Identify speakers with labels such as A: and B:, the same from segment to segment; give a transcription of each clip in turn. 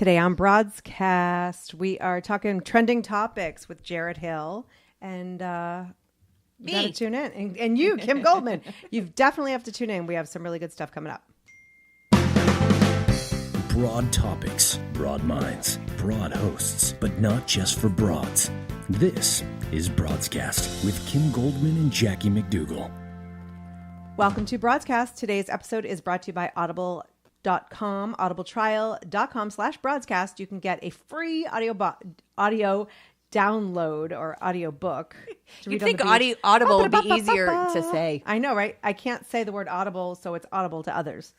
A: Today on Broadscast, we are talking trending topics with Jarrett Hill and you got to tune in. And you, Kim Goldman, you definitely have to tune in. We have some really good stuff coming up.
B: Broad topics, broad minds, broad hosts, but not just for broads. This is Broadscast with Kim Goldman and Jackie McDougall.
A: Welcome to Broadscast. Today's episode is brought to you by Audible.com, audibletrial.com/broadcast. You can get a free audio download or audio book.
C: You'd think audible would be easier to say.
A: I know, right? I can't say the word audible, so it's audible to others,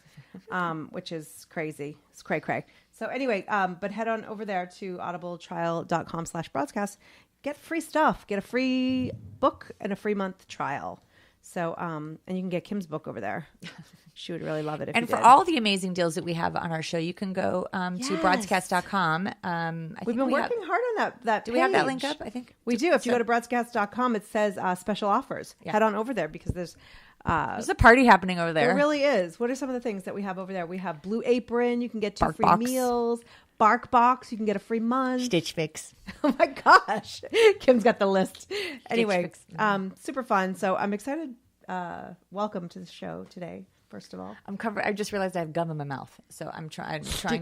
A: which is crazy. It's cray-cray. So anyway, but head on over there to audibletrial.com/broadcast. Get free stuff. Get a free book and a free month trial. So, and you can get Kim's book over there. She would really love it if
C: and
A: you
C: for
A: did.
C: all the amazing deals that we have on our show, you can go to broadscast.com.
A: We've been working hard on that
C: Do we have that link up? I think
A: we do. If you go to broadscast.com, it says special offers.
C: Yeah.
A: Head on over there because there's
C: a party happening over there.
A: There really is. What are some of the things that we have over there? We have Blue Apron. You can get 2
C: Bark
A: free
C: Box.
A: meals. Bark Box. You can get a free month.
C: Stitch Fix.
A: Oh my gosh. Kim's got the list. Anyway,
C: Fix.
A: super fun. So I'm excited. Welcome to the show today. First of all,
C: I'm covered. I just realized I have gum in my mouth, so I'm trying not to. I'm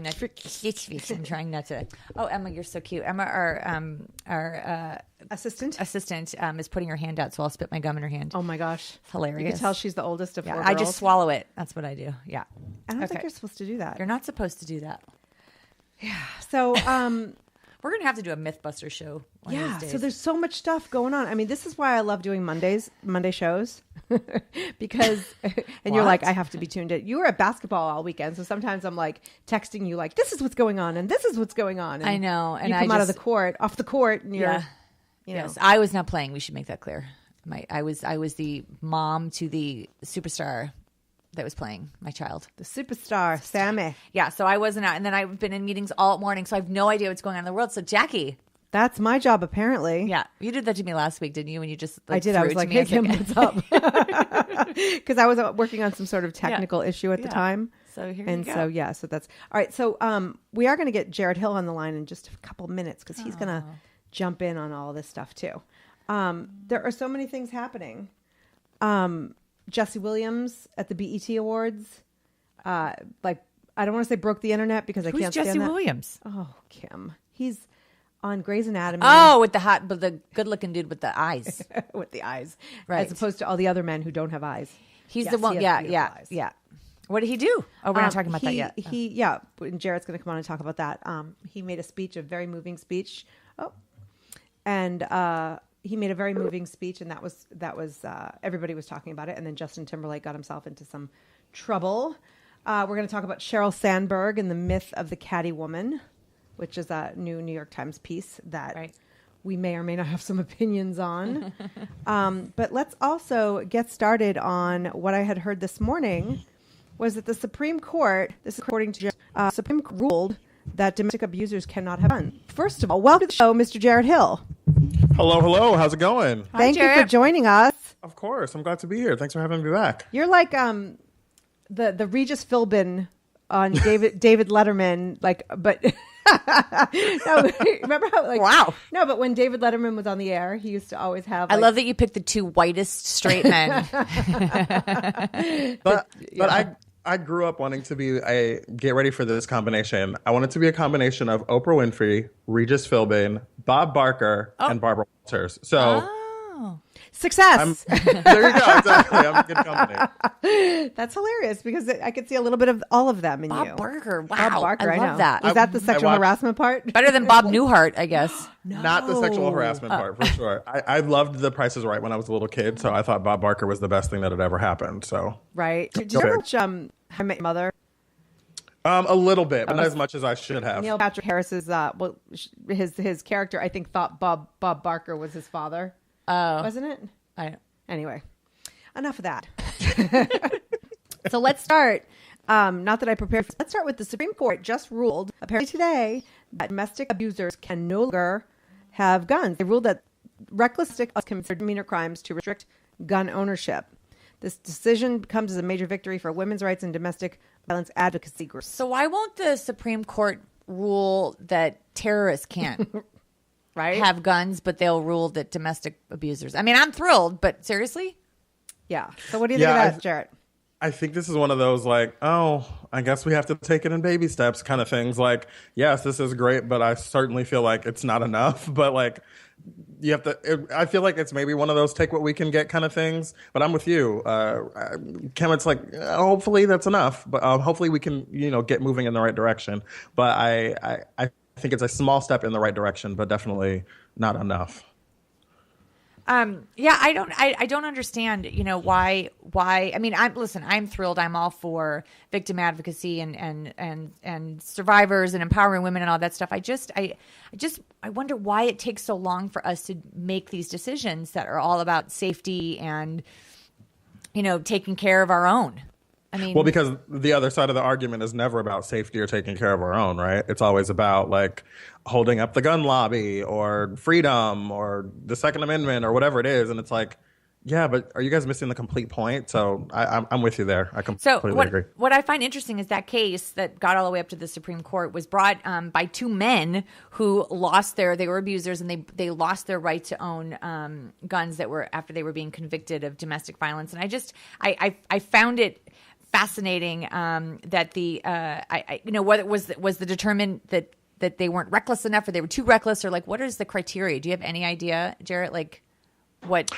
C: trying not to. Oh, Emma, you're so cute. Emma, our
A: assistant
C: is putting her hand out, so I'll spit my gum in her hand.
A: Oh my gosh,
C: it's hilarious.
A: You can tell she's the oldest of 4 girls.
C: I just swallow it. That's what I do. Yeah,
A: I don't think you're supposed to do that.
C: You're not supposed to do that.
A: Yeah. So,
C: we're gonna have to do a MythBuster show. One of these days.
A: So there's so much stuff going on. I mean, this is why I love doing Monday shows because, and you're like, I have to be tuned in. You were at basketball all weekend, so sometimes I'm like texting you like, this is what's going on, and this is what's going on. And
C: I know, and
A: you come off the court, and you're,
C: Yes, I was not playing. We should make that clear. I was the mom to the superstar that was playing my child.
A: The superstar, Sammy.
C: Yeah, so I wasn't out. And then I've been in meetings all morning, so I have no idea what's going on in the world. So, Jackie.
A: That's my job, apparently.
C: Yeah, you did that to me last week, didn't you? When you just
A: I did. I was like, hey, Kim, what's up? Because I was working on some sort of technical issue at the time.
C: So here you go.
A: So that's all right. So we are going to get Jarrett Hill on the line in just a couple minutes because he's going to jump in on all this stuff too. There are so many things happening. Jesse Williams at the BET Awards, I don't want to say broke the internet because I can't stand that.
C: Who's Jesse Williams?
A: Oh, Kim. He's on Grey's Anatomy.
C: Oh, with the good-looking dude with the eyes.
A: With the eyes.
C: Right.
A: As opposed to all the other men who don't have eyes.
C: He's the one. Yeah. What did he do? Oh, we're not talking about that yet.
A: And Jarrett's going to come on and talk about that. He made a very moving speech. He made a very moving speech, and that was everybody was talking about it. And then Justin Timberlake got himself into some trouble. We're going to talk about Sheryl Sandberg and the myth of the catty woman, which is a new New York Times piece that we may or may not have some opinions on. But let's also get started on what I had heard this morning was that the Supreme Court, this is according to Supreme Court, ruled that domestic abusers cannot have guns. First of all, welcome to the show, Mr. Jarrett Hill.
D: Hello. How's it going?
A: Thank you for joining us.
D: Of course. I'm glad to be here. Thanks for having me back.
A: You're like the Regis Philbin on David Letterman, but no, remember how
C: wow.
A: No, but when David Letterman was on the air, he used to always have
C: I love that you picked the 2 whitest straight men.
D: But I grew up wanting to be get ready for this combination. I wanted to be a combination of Oprah Winfrey, Regis Philbin, Bob Barker, and Barbara Walters. So
A: success.
D: There you go. Exactly. I'm in good company.
A: That's hilarious because I could see a little bit of all of them in you.
C: Bob Barker. Wow.
A: Bob Barker,
C: I love
A: know.
C: that.
A: Was that the sexual harassment part?
C: Better than Bob Newhart, I guess.
A: No.
D: Not the sexual harassment part, for sure. I loved The Price is Right when I was a little kid, so I thought Bob Barker was the best thing that had ever happened. So
A: right. Did you ever watch How I Met Your Mother?
D: A little bit, but not as much as I should have.
A: Neil Patrick Harris's his character, I think, thought Bob Barker was his father.
C: Oh,
A: wasn't it? Anyway, enough of that. So let's start. Not that I prepared. Let's start with the Supreme Court just ruled apparently today that domestic abusers can no longer have guns. They ruled that reckless considered misdemeanor crimes to restrict gun ownership. This decision comes as a major victory for women's rights and domestic violence advocacy groups.
C: So why won't the Supreme Court rule that terrorists can't
A: right?
C: have guns, but they'll rule that domestic abusers. I mean, I'm thrilled, but seriously?
A: Yeah. So what do you think of that, Jarrett?
D: I think this is one of those like, oh, I guess we have to take it in baby steps kind of things. Like, yes, this is great, but I certainly feel like it's not enough. But like, you have to. I feel like it's maybe one of those take what we can get kind of things. But I'm with you, Kim. It's like hopefully that's enough. But hopefully we can get moving in the right direction. But I think it's a small step in the right direction, but definitely not enough.
C: Yeah, I don't understand, why, I mean, I'm thrilled. I'm all for victim advocacy and survivors and empowering women and all that stuff. I wonder why it takes so long for us to make these decisions that are all about safety and, taking care of our own. I mean,
D: well, because the other side of the argument is never about safety or taking care of our own, right? It's always about like holding up the gun lobby or freedom or the Second Amendment or whatever it is. And it's like, yeah, but are you guys missing the complete point? So I'm with you there. I completely agree.
C: What I find interesting is that case that got all the way up to the Supreme Court was brought by two men who they were abusers, and they lost their right to own guns that were after they were being convicted of domestic violence. And I found it fascinating that whether it was the determined that they weren't reckless enough or they were too reckless, or like what is the criteria? Do you have any idea, Jarrett? Like what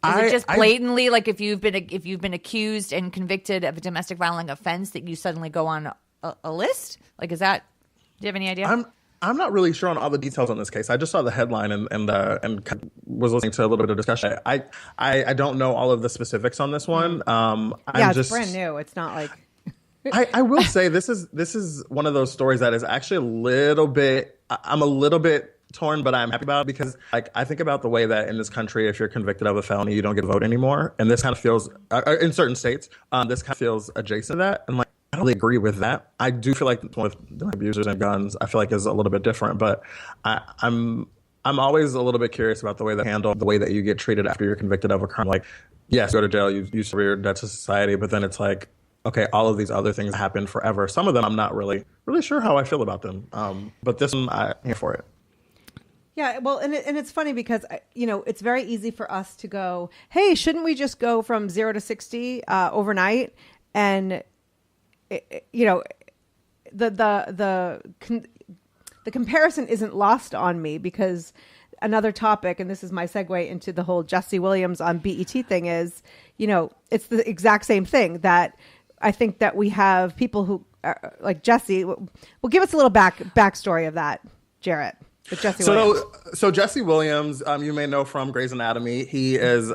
C: is it just blatantly like if you've been accused and convicted of a domestic violence offense that you suddenly go on a list? Like is that? Do you have any idea?
D: I'm not really sure on all the details on this case. I just saw the headline and was listening to a little bit of discussion. I don't know all of the specifics on this one.
A: It's brand new. It's not like.
D: I will say this is one of those stories that is actually a little bit. I'm a little bit torn, but I'm happy about it because like I think about the way that in this country, if you're convicted of a felony, you don't get to vote anymore, and this kind of feels in certain states, this kind of feels adjacent to that, and like. I don't really agree with that. I do feel like with abusers and guns, I feel like is a little bit different. But I'm always a little bit curious about the way they handle the way that you get treated after you're convicted of a crime. Like, yes, you go to jail, you serve your debt to society, but then it's like, okay, all of these other things happen forever. Some of them I'm not really sure how I feel about them. But this one, I'm here for it.
A: Yeah, well, and it's funny because it's very easy for us to go, hey, shouldn't we just go from 0 to 60 overnight? And the comparison isn't lost on me because another topic, and this is my segue into the whole Jesse Williams on BET thing is, it's the exact same thing that I think that we have people who are like Jesse. Well, give us a little backstory of that, Jarrett. With Jesse Williams.
D: So Jesse Williams, you may know from Grey's Anatomy. He is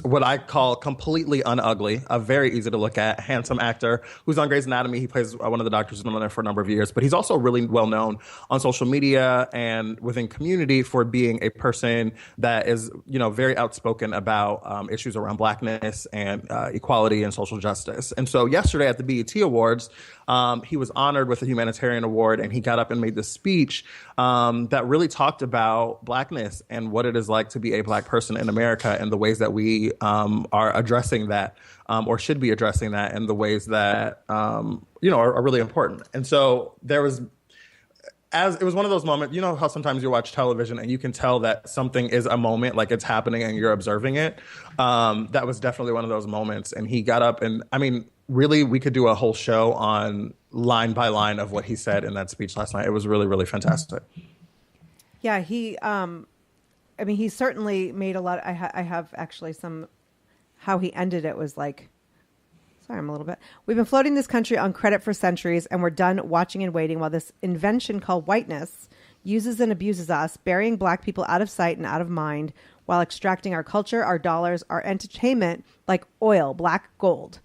D: what I call completely unugly, a very easy to look at, handsome actor who's on Grey's Anatomy. He plays one of the doctors who's been on there for a number of years, but he's also really well known on social media and within community for being a person that is, very outspoken about issues around Blackness and equality and social justice. And so yesterday at the BET Awards, he was honored with a humanitarian award, and he got up and made this speech that really talked about Blackness and what it is like to be a Black person in America and the ways that we are addressing that or should be addressing that in the ways that, are really important. And so it was one of those moments, how sometimes you watch television and you can tell that something is a moment, like it's happening and you're observing it. That was definitely one of those moments. And he got up and, really, we could do a whole show on line by line of what he said in that speech last night. It was really, really fantastic.
A: Yeah, he certainly made a lot. I have actually how he ended it was like, sorry, I'm a little bit. We've been floating this country on credit for centuries, and we're done watching and waiting while this invention called whiteness uses and abuses us, burying Black people out of sight and out of mind while extracting our culture, our dollars, our entertainment like oil, black gold.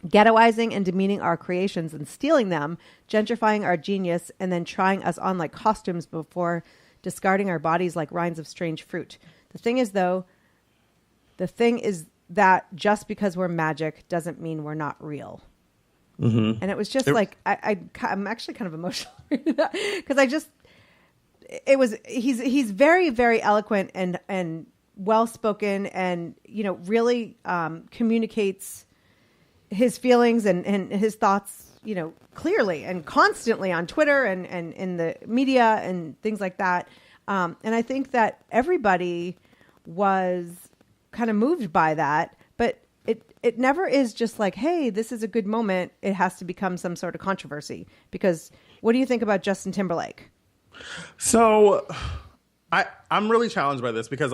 A: Ghettoizing and demeaning our creations and stealing them, gentrifying our genius, and then trying us on like costumes before discarding our bodies like rinds of strange fruit. The thing is that just because we're magic doesn't mean we're not real. Mm-hmm. And it was just I'm actually kind of emotional because he's very, very eloquent and well-spoken and, really communicates his feelings and his thoughts clearly and constantly on Twitter and in the media and things like that. And I think that everybody was kind of moved by that, but it never is just like, hey, this is a good moment. It has to become some sort of controversy. Because what do you think about Justin Timberlake?
D: So I'm really challenged by this because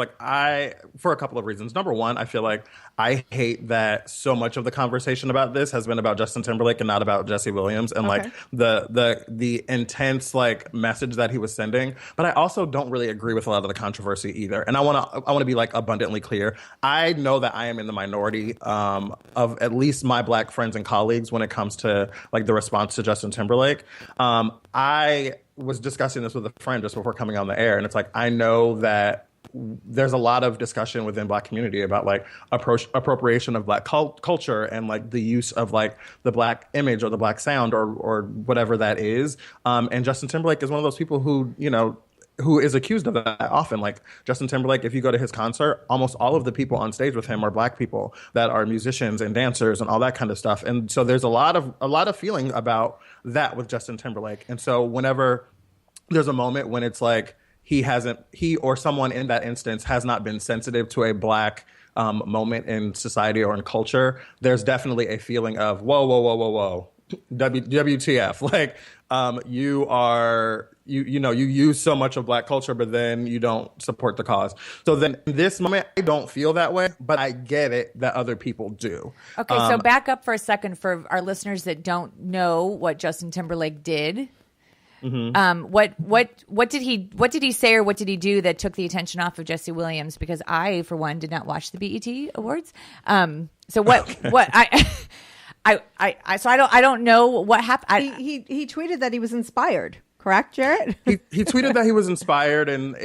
D: for a couple of reasons. Number one, I feel like I hate that so much of the conversation about this has been about Justin Timberlake and not about Jesse Williams and the intense message that he was sending. But I also don't really agree with a lot of the controversy either. And I want to be abundantly clear. I know that I am in the minority of at least my Black friends and colleagues when it comes to the response to Justin Timberlake. I was discussing this with a friend just before coming on the air, and it's I know that there's a lot of discussion within Black community about appropriation of Black culture and the use of the Black image or the Black sound or whatever that is. And Justin Timberlake is one of those people who who is accused of that often. Justin Timberlake, if you go to his concert, almost all of the people on stage with him are Black people that are musicians and dancers and all that kind of stuff. And so there's a lot of feeling about that with Justin Timberlake. And so whenever there's a moment when it's he or someone in that instance has not been sensitive to a Black moment in society or in culture, there's definitely a feeling of whoa, WTF. You use so much of Black culture, but then you don't support the cause. So then in this moment, I don't feel that way, but I get it that other people do.
C: Okay, so back up for a second for our listeners that don't know what Justin Timberlake did. Mm-hmm. What did he say or what did he do that took the attention off of Jesse Williams? Because I, for one, did not watch the BET Awards. So I don't know what happened.
A: He tweeted that he was inspired. Correct, Jarrett?
D: He tweeted that he was inspired, and I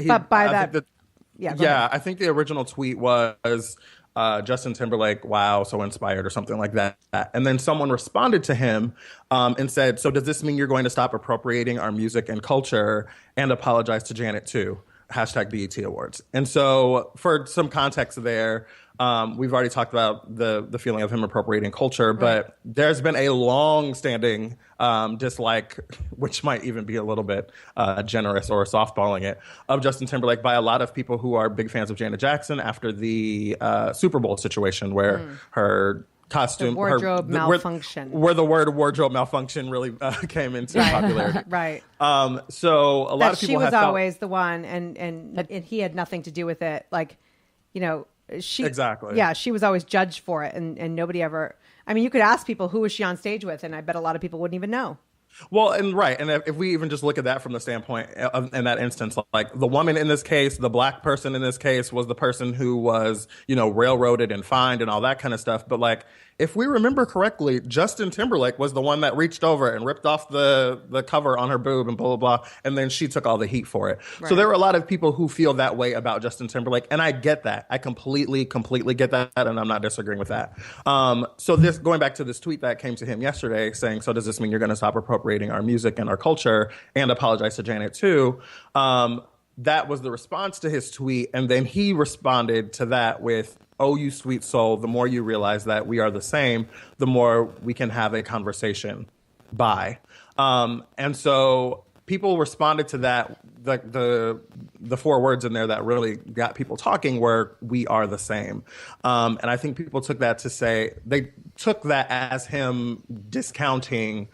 D: think the original tweet was Justin Timberlake, wow, so inspired or something like that. And then someone responded to him and said, so does this mean you're going to stop appropriating our music and culture and apologize to Janet too? #BET Awards. And so for some context there, we've already talked about the feeling of him appropriating culture, but there's been a long-standing dislike, which might even be a little bit generous or softballing it, of Justin Timberlake by a lot of people who are big fans of Janet Jackson after the Super Bowl situation where her costume,
A: wardrobe malfunction,
D: where the word wardrobe malfunction really came into popularity.
A: Right.
D: So a lot of people
A: she was always the one, and he had nothing to do with it. She
D: exactly.
A: Yeah, she was always judged for it, and nobody ever. I mean, you could ask people who was she on stage with, and I bet a lot of people wouldn't even know.
D: Well, and if we even just look at that from the standpoint in that instance, the woman in this case, the Black person in this case was the person who was, railroaded and fined and all that kind of stuff. But if we remember correctly, Justin Timberlake was the one that reached over and ripped off the cover on her boob and blah, blah, blah. And then she took all the heat for it. Right. So there are a lot of people who feel that way about Justin Timberlake. And I get that. I completely get that. And I'm not disagreeing with that. So going back to this tweet that came to him yesterday saying, so does this mean you're going to stop appropriating our music and our culture and apologize to Janet too? That was the response to his tweet. And then he responded to that with, oh, you sweet soul, the more you realize that we are the same, the more we can have a conversation. Bye. And so people responded to that. The 4 words in there that really got people talking were, we are the same. And I think people took that to say, they took that as him discounting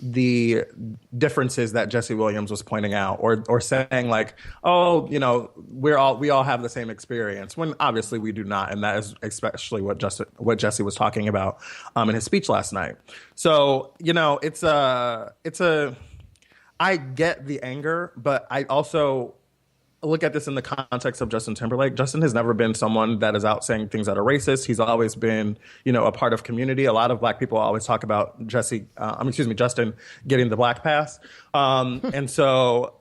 D: the differences that Jesse Williams was pointing out, or saying we all have the same experience, when obviously we do not, and that is especially what Jesse was talking about in his speech last night. So it's a I get the anger, but I also look at this in the context of Justin Timberlake. Justin has never been someone that is out saying things that are racist. He's always been, a part of community. A lot of Black people always talk about Justin getting the Black pass. And so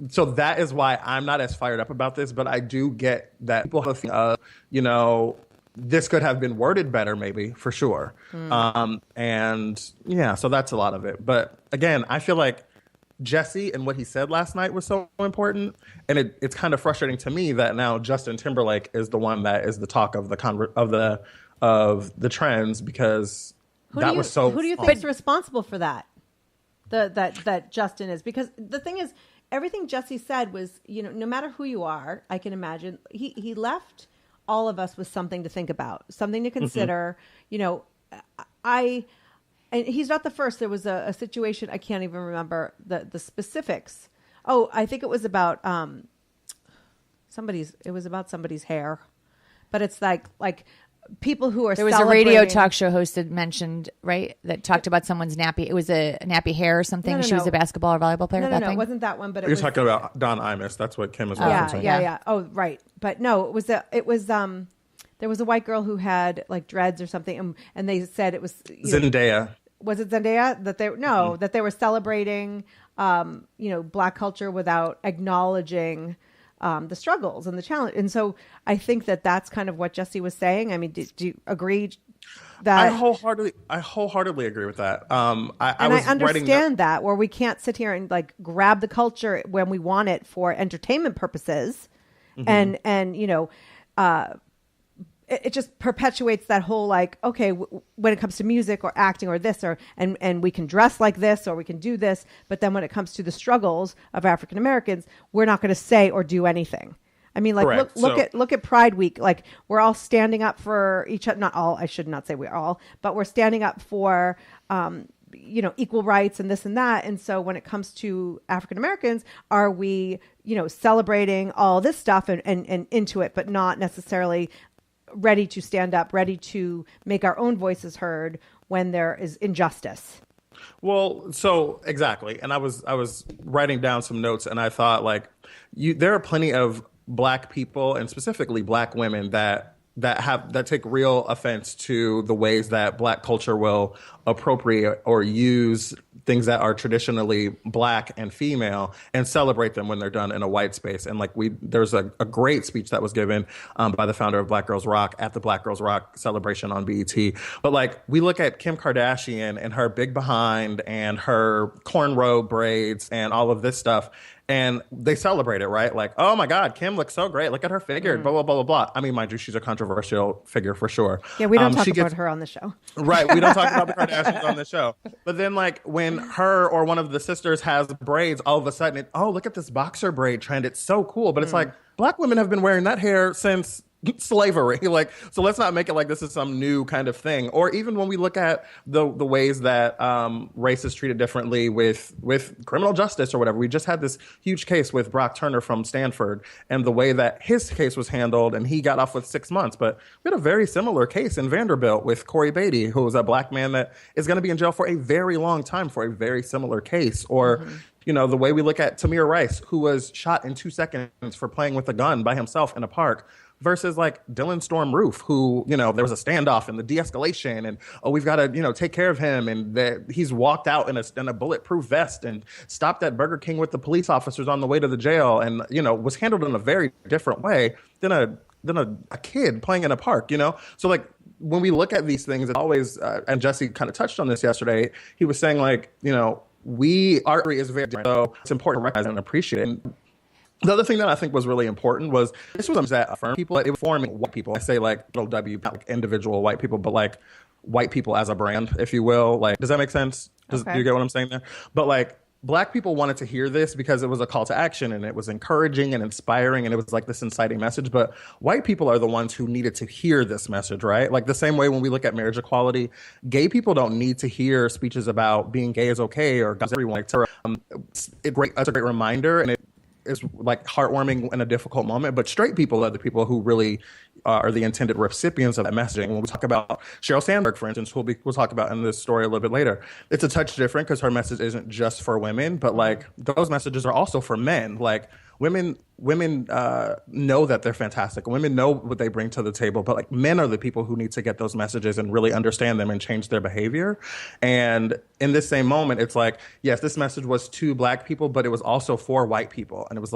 D: so that is why I'm not as fired up about this, but I do get that people have a thing, this could have been worded better, maybe, for sure. And yeah, so that's a lot of it. But again, I feel like Jesse and what he said last night was so important, and it's kind of frustrating to me that now Justin Timberlake is the one that is the talk of the trends, because
A: Who do you think is responsible for that? That Justin is, because the thing is, everything Jesse said was, no matter who you are, I can imagine he left all of us with something to think about, something to consider. And he's not the first. There was a situation, I can't even remember the specifics. Oh, I think it was about somebody's hair, but it's like people who are
C: there was a radio talk show host that mentioned, right, that talked about someone's nappy. It was a nappy hair or something. She was a basketball or volleyball player.
A: No, it wasn't that one. But
D: you're talking about Don Imus. That's what Kim was referencing.
A: Yeah. Oh, right. But no, it was there was a white girl who had like dreads or something, and they said it was
D: Zendaya.
A: Was it Zendaya that that they were celebrating Black culture without acknowledging the struggles and the challenge. And so I think that's kind of what Jesse was saying. I mean, do you agree that
D: I wholeheartedly agree with that. I
A: understand that where we can't sit here and like grab the culture when we want it for entertainment purposes, and it just perpetuates that whole like, okay, when it comes to music or acting or this and we can dress like this or we can do this, but then when it comes to the struggles of African Americans, we're not going to say or do anything. I mean, like look at Pride Week. Like we're all standing up for each other. Not all. I should not say we're all, but we're standing up for equal rights and this and that. And so when it comes to African Americans, are we celebrating all this stuff and into it, but not necessarily ready to stand up, ready to make our own voices heard when there is injustice?
D: Well, so exactly. And I was writing down some notes, and I thought there are plenty of Black people, and specifically Black women, that take real offense to the ways that Black culture will appropriate or use things that are traditionally Black and female and celebrate them when they're done in a white space. And there's a great speech that was given by the founder of Black Girls Rock at the Black Girls Rock celebration on BET. But we look at Kim Kardashian and her big behind and her cornrow braids and all of this stuff. And they celebrate it, right? Like, oh my God, Kim looks so great. Look at her figure, blah, blah, blah, blah, blah. I mean, mind you, she's a controversial figure for sure.
A: Yeah, we don't talk about her on the show.
D: Right, we don't talk about the Kardashians on the show. But then when her or one of the sisters has braids, all of a sudden, look at this boxer braid trend. It's so cool. But it's like, Black women have been wearing that hair since slavery. So let's not make it like this is some new kind of thing. Or even when we look at the ways that race is treated differently with criminal justice or whatever. We just had this huge case with Brock Turner from Stanford and the way that his case was handled, and he got off with 6 months. But we had a very similar case in Vanderbilt with Corey Beatty, who was a Black man that is going to be in jail for a very long time for a very similar case. Or the way we look at Tamir Rice, who was shot in 2 seconds for playing with a gun by himself in a park, versus Dylan Storm Roof, who, there was a standoff and the de-escalation and, we've got to, take care of him. And he's walked out in a bulletproof vest and stopped at Burger King with the police officers on the way to the jail and, was handled in a very different way than a kid playing in a park, So when we look at these things, it's always, and Jesse kind of touched on this yesterday, he was saying art is very different. So it's important to recognize and appreciate it. And the other thing that I think was really important was this was that affirm people, it was forming white people. I say little W, not individual white people, but white people as a brand, if you will. Does that make sense? Do you get what I'm saying there? But Black people wanted to hear this because it was a call to action and it was encouraging and inspiring and it was this inciting message. But white people are the ones who needed to hear this message, right? The same way when we look at marriage equality, gay people don't need to hear speeches about being gay is okay or God everyone. It's a great reminder, and it is heartwarming in a difficult moment, but straight people are the people who really are the intended recipients of that messaging. When we talk about Sheryl Sandberg, for instance, we'll talk about in this story a little bit later, it's a touch different because her message isn't just for women, but those messages are also for men. Women know that they're fantastic. Women know what they bring to the table, but men are the people who need to get those messages and really understand them and change their behavior. And in this same moment, it's yes, this message was to Black people, but it was also for white people. And it was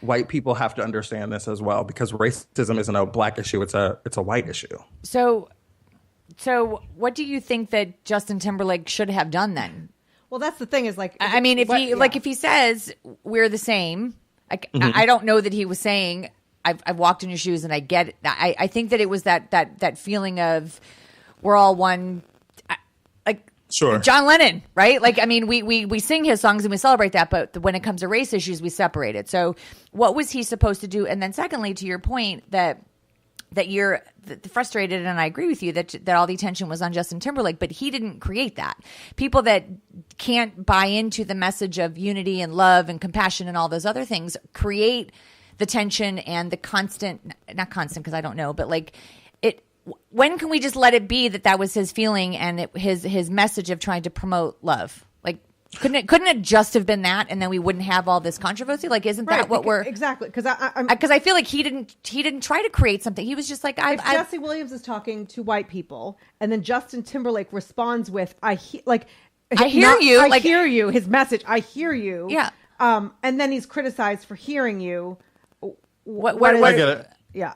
D: white people have to understand this as well, because racism isn't a Black issue; it's a white issue.
C: So what do you think that Justin Timberlake should have done then?
A: Well, that's the thing is
C: if he says we're the same. I don't know that he was saying I've walked in your shoes and I get it. I think that it was that feeling of we're all one.
D: Sure.
C: John Lennon, right? Like, I mean, we sing his songs and we celebrate that, but when it comes to race issues, we separate it. So what was he supposed to do? And then secondly, to your point that you're frustrated, and I agree with you that all the attention was on Justin Timberlake, but he didn't create that. People that can't buy into the message of unity and love and compassion and all those other things create the tension and the not constant because I don't know, but like it. When can we just let it be that was his feeling and his message of trying to promote love? Like, couldn't it just have been that, and then we wouldn't have all this controversy? Like, isn't that what we're
A: exactly? Because
C: I feel like he didn't try to create something. He was just like,
A: Jesse Williams is talking to white people, and then Justin Timberlake responds with, "I hear you. I hear you." His message, "I hear you."
C: Yeah.
A: And then he's criticized for hearing you.
D: I get it.
A: Yeah.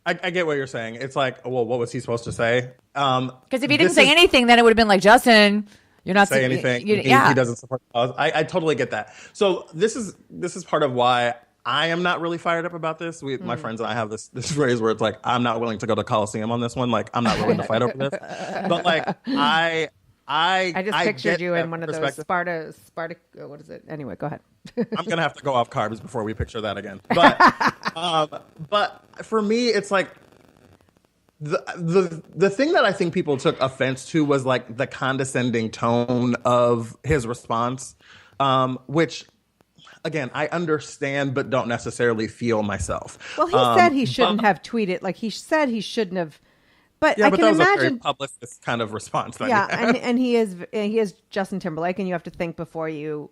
D: I get what you're saying. It's like, well, what was he supposed to say?
C: Because if he didn't say anything, then it would have been like, Justin, you're not
D: say anything. He doesn't support the cause. I totally get that. So this is part of why I am not really fired up about this. My friends and I have this phrase where it's like, I'm not willing to go to Coliseum on this one. Like, I'm not willing to fight over this. But like, I
A: just pictured you in one of those Sparta. What is it? Anyway, go ahead.
D: I'm gonna have to go off carbs before we picture that again. But for me, it's like the thing that I think people took offense to was like the condescending tone of his response, which again I understand but don't necessarily feel myself.
A: Well, he said he shouldn't have tweeted. Like he said he shouldn't have. But I can
D: that was
A: imagine
D: a very publicist kind of response.
A: And he is Justin Timberlake, and you have to think before you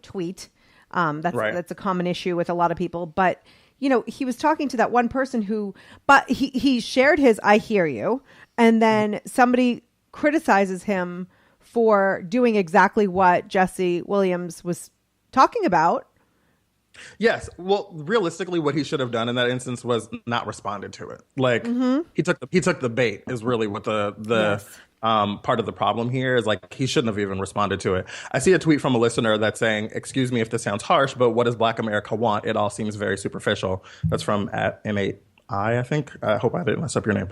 A: tweet. That's a common issue with a lot of people. But he was talking to that one person but he shared his "I hear you," and then somebody criticizes him for doing exactly what Jesse Williams was talking about.
D: Yes. Well, realistically, what he should have done in that instance was not responded to it. Like he took the bait is really what the
A: Yes.
D: Part of the problem here is like he shouldn't have even responded to it. I see a tweet from a listener that's saying, "Excuse me if this sounds harsh, but what does Black America want? It all seems very superficial." That's from @M8I, I think. I hope I didn't mess up your name.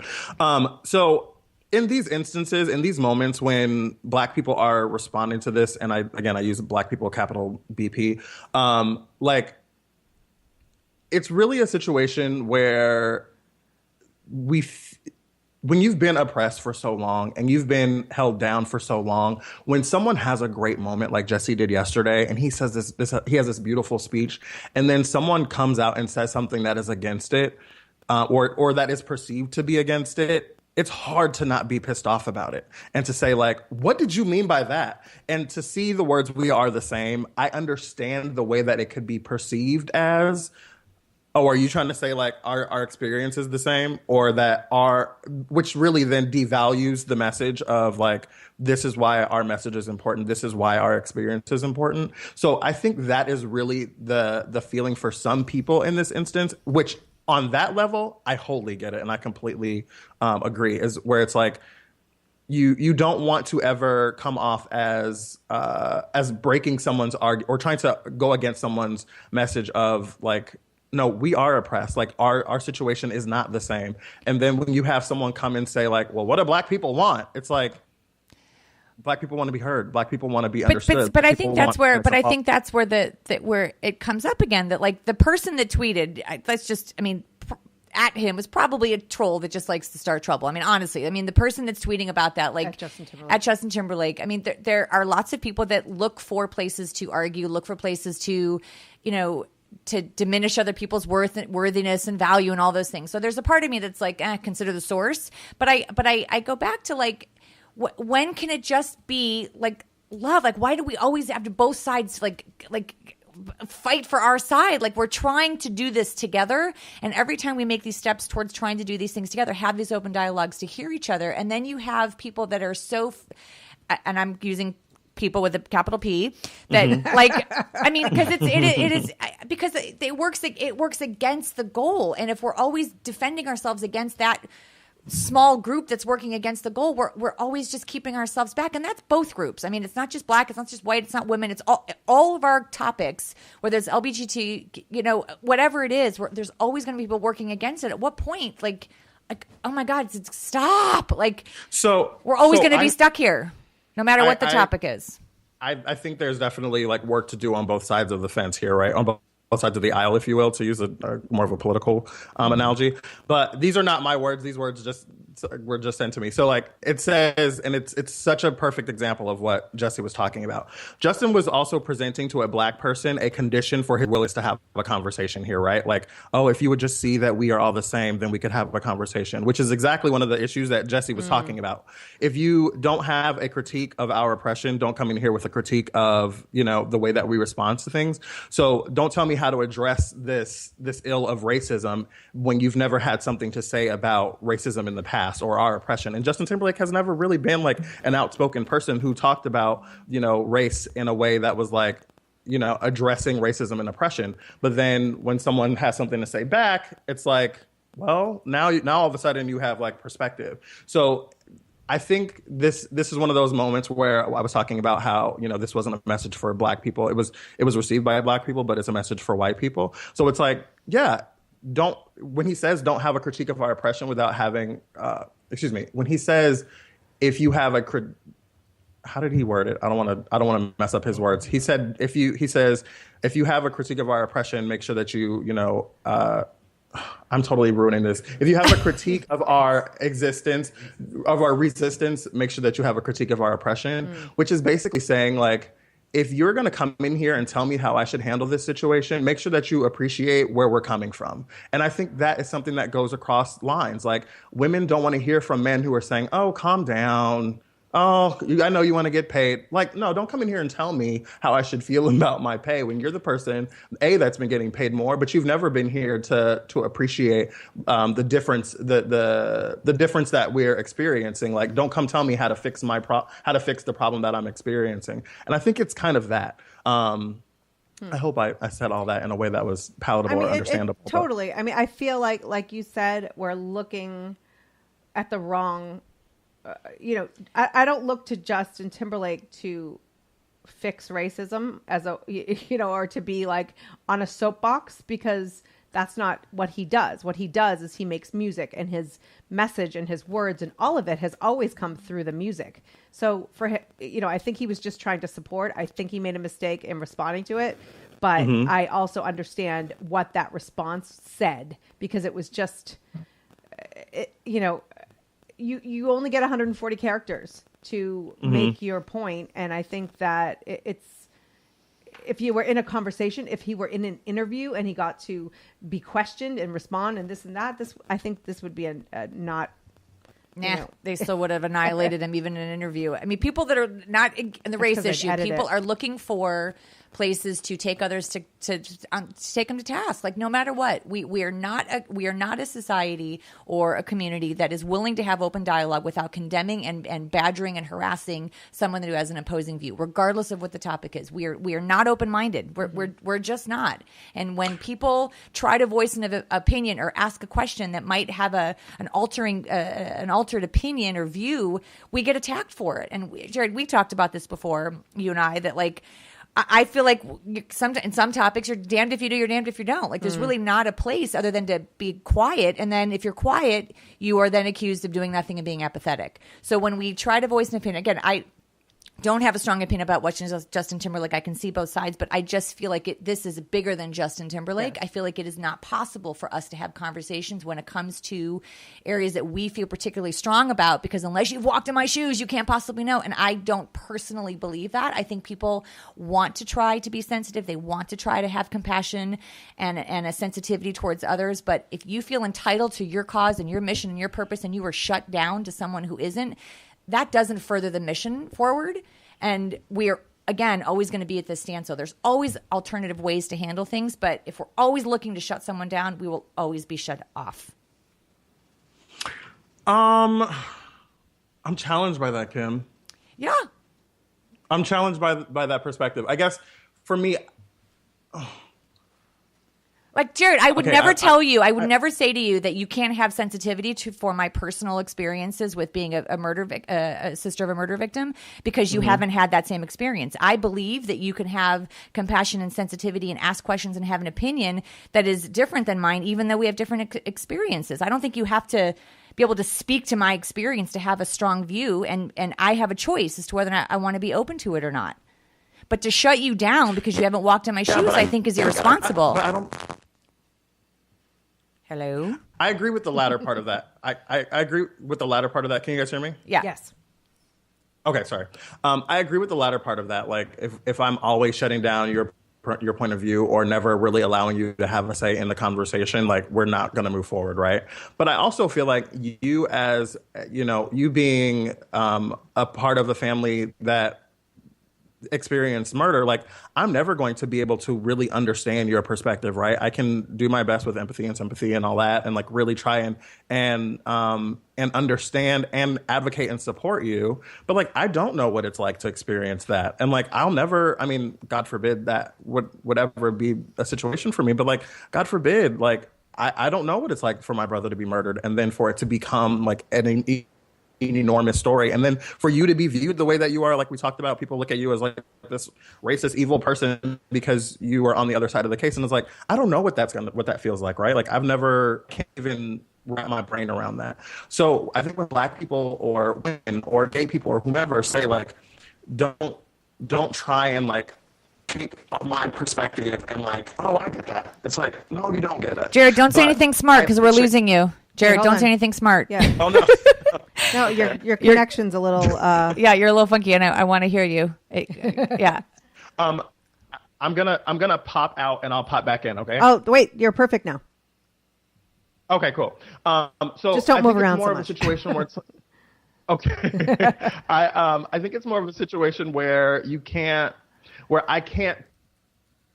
D: So in these instances, in these moments when Black people are responding to this, and I use Black people capital BP, like it's really a situation where when you've been oppressed for so long and you've been held down for so long, when someone has a great moment like Jesse did yesterday, and he says he has this beautiful speech, and then someone comes out and says something that is against it, or that is perceived to be against it, it's hard to not be pissed off about it and to say like, what did you mean by that? And to see the words "we are the same," I understand the way that it could be perceived as, oh, are you trying to say like our experience is the same, or that which really then devalues the message of like, this is why our message is important. This is why our experience is important. So I think that is really the feeling for some people in this instance, which on that level, I wholly get it. And I completely agree, is where it's like, you don't want to ever come off as breaking someone's argument or trying to go against someone's message of like, no, we are oppressed. Like our situation is not the same. And then when you have someone come and say like, well, what do Black people want? It's like, Black people want to be heard. Black people want to be understood.
C: But I think that's where where it comes up again, that like the person that tweeted, at him was probably a troll that just likes to start trouble. I mean, honestly, the person that's tweeting about that, like at Justin Timberlake. I mean, there are lots of people that look for places to argue, look for places to, to diminish other people's worthiness and value and all those things. So there's a part of me that's like, consider the source. But I go back to like, when can it just be like love? Like, why do we always have to both sides like fight for our side? Like, we're trying to do this together, and every time we make these steps towards trying to do these things together, have these open dialogues to hear each other, and then you have people that are and I'm using people with a capital P that because it is because it works against the goal. And if we're always defending ourselves against that small group that's working against the goal, we're always just keeping ourselves back. And that's both groups. I mean, it's not just Black, it's not just white, it's not women, it's all of our topics, whether it's LGBT, whatever it is, there's always going to be people working against it. At what point, like oh my God, stop. Like, so we're always going to be stuck here. no matter what the topic is.
D: I think there's definitely like work to do on both sides of the fence here, right? On both sides of the aisle, if you will, to use a more of a political analogy. But these are not my words. These words were just sent to me. So like it says, and it's such a perfect example of what Jesse was talking about. Justin was also presenting to a Black person a condition for his willingness to have a conversation here, right? Like, oh, if you would just see that we are all the same, then we could have a conversation, which is exactly one of the issues that Jesse was talking about. If you don't have a critique of our oppression, don't come in here with a critique of, the way that we respond to things. So don't tell me how to address this ill of racism when you've never had something to say about racism in the past or our oppression. And Justin Timberlake has never really been like an outspoken person who talked about, race in a way that was like, addressing racism and oppression. But then when someone has something to say back, it's like, well, now all of a sudden you have like perspective. So I think this is one of those moments where I was talking about how, this wasn't a message for Black people. It was received by Black people, but it's a message for white people. So it's like, yeah, when he says don't have a critique of our oppression without having, when he says if you have how did he word it? I don't want to mess up his words. He said if you have a critique of our oppression, make sure that I'm totally ruining this. If you have a critique of our existence, of our resistance, make sure that you have a critique of our oppression, which is basically saying like, if you're going to come in here and tell me how I should handle this situation, make sure that you appreciate where we're coming from. And I think that is something that goes across lines. Like women don't want to hear from men who are saying, oh, calm down. Oh, I know you want to get paid. Like, no, don't come in here and tell me how I should feel about my pay when you're the person, A, that's been getting paid more, but you've never been here to appreciate the difference, the difference that we're experiencing. Like, don't come tell me how to fix the problem that I'm experiencing. And I think it's kind of that. I hope I said all that in a way that was palatable or understandable.
A: Totally. I mean, I feel like you said, we're looking at the wrong. I don't look to Justin Timberlake to fix racism or to be like on a soapbox, because that's not what he does. What he does is he makes music, and his message and his words and all of it has always come through the music. So for him, I think he was just trying to support. I think he made a mistake in responding to it, but I also understand what that response said, because it was just, You only get 140 characters to make your point. And I think that it's, if you were in a conversation, if he were in an interview and he got to be questioned and respond and this and that, I think this would be a not.
C: They still would have annihilated him even in an interview. I mean, people that are not in the race issue, people are looking for places to take others to take them to task. Like, no matter what, we are not a society or a community that is willing to have open dialogue without condemning and badgering and harassing someone who has an opposing view, regardless of what the topic is. We are not open-minded. We're just not. And when people try to voice an opinion or ask a question that might have an altered opinion or view, we get attacked for it. And Jared, we talked about this before, you and I, that like, I feel like in some topics, you're damned if you do, you're damned if you don't. Like, there's really not a place other than to be quiet. And then if you're quiet, you are then accused of doing nothing and being apathetic. So when we try to voice an opinion, again, I don't have a strong opinion about watching Justin Timberlake. I can see both sides, but I just feel like this is bigger than Justin Timberlake. Yeah. I feel like it is not possible for us to have conversations when it comes to areas that we feel particularly strong about, because unless you've walked in my shoes, you can't possibly know. And I don't personally believe that. I think people want to try to be sensitive. They want to try to have compassion and a sensitivity towards others. But if you feel entitled to your cause and your mission and your purpose, and you are shut down to someone who isn't, that doesn't further the mission forward. And we're, again, always going to be at this standstill. There's always alternative ways to handle things. But if we're always looking to shut someone down, we will always be shut off.
D: I'm challenged by that, Kim.
C: Yeah.
D: I'm challenged by that perspective. I guess for me...
C: Like, Jared, I would never tell you, I would never say to you that you can't have sensitivity for my personal experiences with being a sister of a murder victim, because you haven't had that same experience. I believe that you can have compassion and sensitivity and ask questions and have an opinion that is different than mine, even though we have different experiences. I don't think you have to be able to speak to my experience, to have a strong view, and I have a choice as to whether or not I want to be open to it or not. But to shut you down because you haven't walked in my shoes, I think is irresponsible.
D: I don't.
C: Hello?
D: I agree with the latter part of that. I agree with the latter part of that. Can you guys hear me?
C: Yeah.
A: Yes.
D: Okay, sorry. I agree with the latter part of that. Like, if I'm always shutting down your point of view or never really allowing you to have a say in the conversation, like, we're not going to move forward, right? But I also feel like you, as you being a part of the family that experienced murder, like, I'm never going to be able to really understand your perspective, right? I can do my best with empathy and sympathy and all that, and like really try and understand and advocate and support you. But like, I don't know what it's like to experience that, and like, I'll never. I mean, God forbid that would ever be a situation for me. But like, God forbid, like, I don't know what it's like for my brother to be murdered, and then for it to become like an enormous story, and then for you to be viewed the way that you are. Like we talked about, people look at you as like this racist, evil person because you are on the other side of the case, and it's like, I don't know what that feels like, right? Like, can't even wrap my brain around that. So I think when Black people or women or gay people or whomever say like, don't try and like take my perspective and like, oh, I get that. It's like, no, you don't get it.
C: Jared, don't say anything smart because we're losing you. Jared, don't say anything smart.
A: Yeah.
D: Oh no.
A: No, your connection's a little.
C: Yeah, you're a little funky, and I want to hear you. Yeah.
D: I'm gonna pop out and I'll pop back in. Okay.
A: Oh wait, you're perfect now.
D: Okay, cool. So
A: just don't move around
D: more
A: so
D: of
A: much.
D: a situation where it's okay. I think it's more of a situation where I can't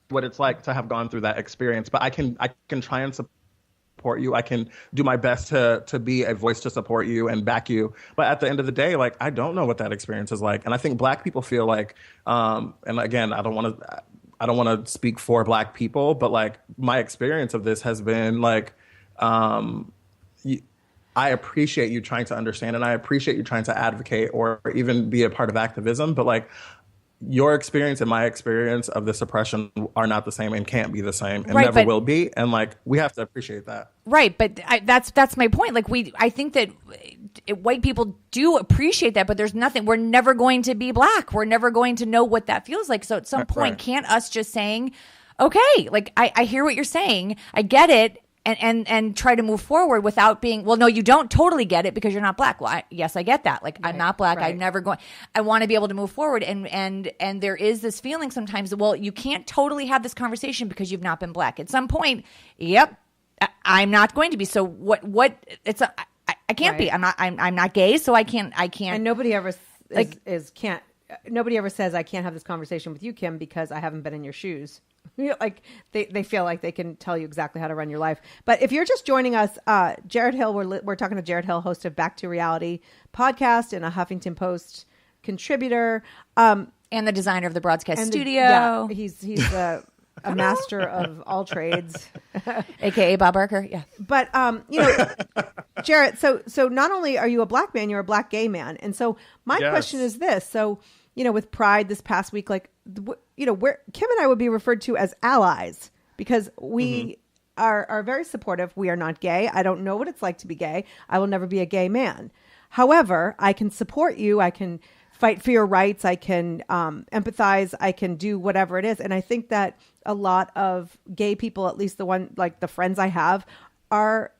D: what it's like to have gone through that experience, but I can try and support you. I can do my best to be a voice to support you and back you. But at the end of the day, like, I don't know what that experience is like. And I think Black people feel like, and again, I don't want to speak for Black people, but like, my experience of this has been like, I appreciate you trying to understand, and I appreciate you trying to advocate or even be a part of activism. But like, your experience and my experience of this oppression are not the same and can't be the same and never will be. And like, we have to appreciate that.
C: Right. But that's my point. Like, I think that white people do appreciate that, but there's nothing, we're never going to be Black. We're never going to know what that feels like. So at some point, can't us just saying, okay, like, I hear what you're saying. I get it. And try to move forward without being, well, no, you don't totally get it because you're not Black. Well, yes, I get that. Like, I'm not Black. I'm never going. I want to be able to move forward. And there is this feeling sometimes that, well, you can't totally have this conversation because you've not been Black. At some point, yep, I'm not going to be. So what? It's I can't be. I'm not gay, so I can't.
A: And nobody ever can't. Nobody ever says I can't have this conversation with you, Kim, because I haven't been in your shoes. Like, they feel like they can tell you exactly how to run your life. But if you're just joining us, Jarrett Hill, we're talking to Jarrett Hill, host of Back2Reality podcast and a Huffington Post contributor,
C: and the designer of the Broadscast studio.
A: Yeah, he's a master of all trades,
C: aka Bob Barker. Yeah.
A: But Jarrett, so not only are you a Black man, you're a Black gay man, and so my question is this: so, with Pride this past week, like, where Kim and I would be referred to as allies because we are very supportive. We are not gay. I don't know what it's like to be gay. I will never be a gay man. However, I can support you. I can fight for your rights. I can empathize. I can do whatever it is. And I think that a lot of gay people, at least the friends I have, are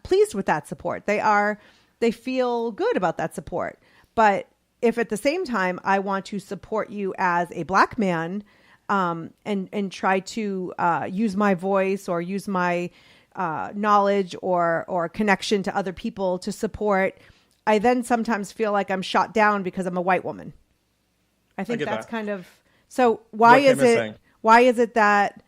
A: pleased with that support. They feel good about that support. But if at the same time I want to support you as a Black man, and try to use my voice or use my knowledge or connection to other people to support, I then sometimes feel like I'm shot down because I'm a white woman. I think that's kind of so. Why is it that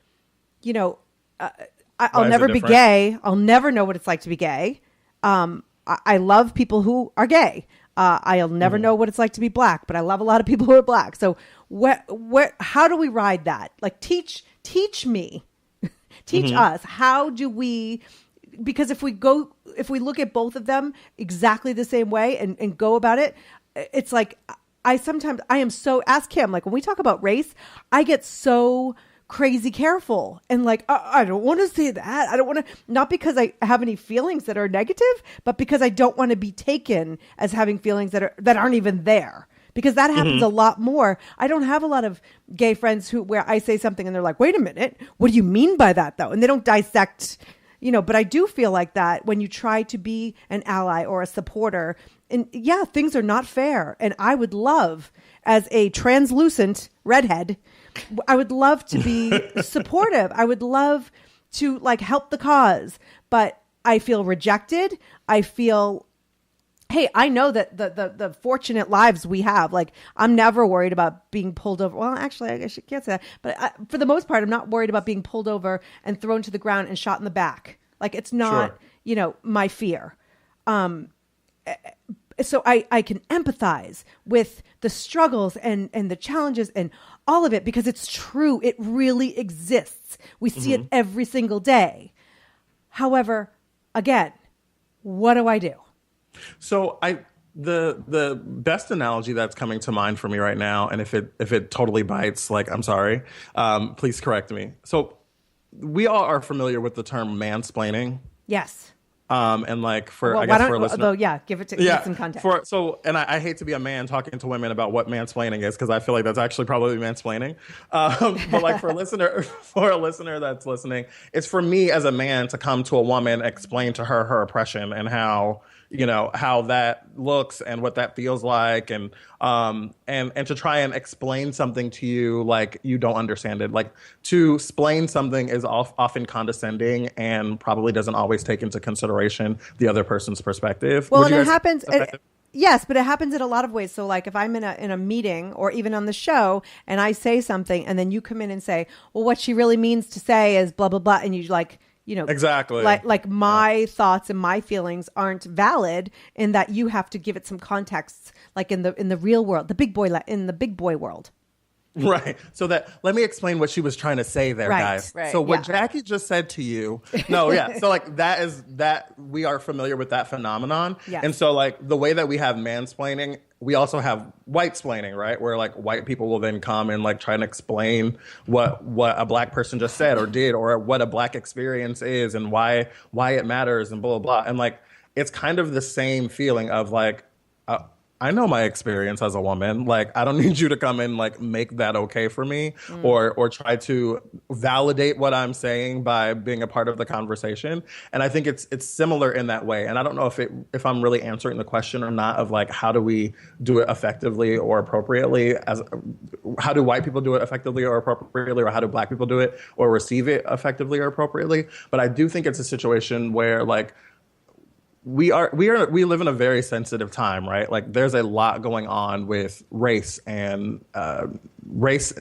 A: I'll never be gay? I'll never know what it's like to be gay. I love people who are gay. I'll never know what it's like to be Black, but I love a lot of people who are Black. So how do we ride that? Like, teach me, teach us. How do we, because if we look at both of them exactly the same way and go about it, it's like, I am so, ask Kim, like when we talk about race, I get so crazy careful and like, I don't want to say that. I don't want to, not because I have any feelings that are negative, but because I don't want to be taken as having feelings that aren't even there. Because that happens a lot more. I don't have a lot of gay friends where I say something and they're like, wait a minute, what do you mean by that though? And they don't dissect, but I do feel like that when you try to be an ally or a supporter, and yeah, things are not fair. And I would love, as a translucent redhead, I would love to be supportive. I would love to like help the cause, but I feel rejected. I feel, hey, I know that the fortunate lives we have, like I'm never worried about being pulled over. Well, actually, I can't say that, but for the most part, I'm not worried about being pulled over and thrown to the ground and shot in the back. Like it's not, my fear. So I can empathize with the struggles and the challenges and all of it because it's true. It really exists. We see it every single day. However, again, what do I do?
D: So the best analogy that's coming to mind for me right now, and if it totally bites, like I'm sorry, please correct me. So we all are familiar with the term mansplaining.
A: Yes.
D: And like for
A: well,
D: I guess for a listener,
A: give it some context.
D: And I hate to be a man talking to women about what mansplaining is because I feel like that's actually probably mansplaining. But like for a listener that's listening, it's for me as a man to come to a woman, explain to her oppression and how that looks and what that feels like, and to try and explain something to you like you don't understand it. Like to explain something is often condescending and probably doesn't always take into consideration the other person's perspective.
A: Well, and it happens. Yes, but it happens in a lot of ways. So like if I'm in a meeting or even on the show and I say something and then you come in and say, well, what she really means to say is blah, blah, blah. And you like,
D: exactly
A: like my thoughts and my feelings aren't valid in that you have to give it some context, like in the real world, in the big boy world.
D: Right. So let me explain what she was trying to say there, guys.
C: Right.
D: So what Jackie just said to you, So like that we are familiar with that phenomenon.
A: Yes.
D: And so like the way that we have mansplaining, we also have whitesplaining, right? Where like white people will then come and like try and explain what a black person just said or did, or what a black experience is and why it matters and blah, blah, blah. And like, it's kind of the same feeling of like, I know my experience as a woman. Like, I don't need you to come and like make that okay for me or try to validate what I'm saying by being a part of the conversation. And I think it's similar in that way. And I don't know if I'm really answering the question or not of like, how do we do it effectively or appropriately? How do white people do it effectively or appropriately, or how do black people do it or receive it effectively or appropriately? But I do think it's a situation where like, we live in a very sensitive time, right? Like there's a lot going on with race and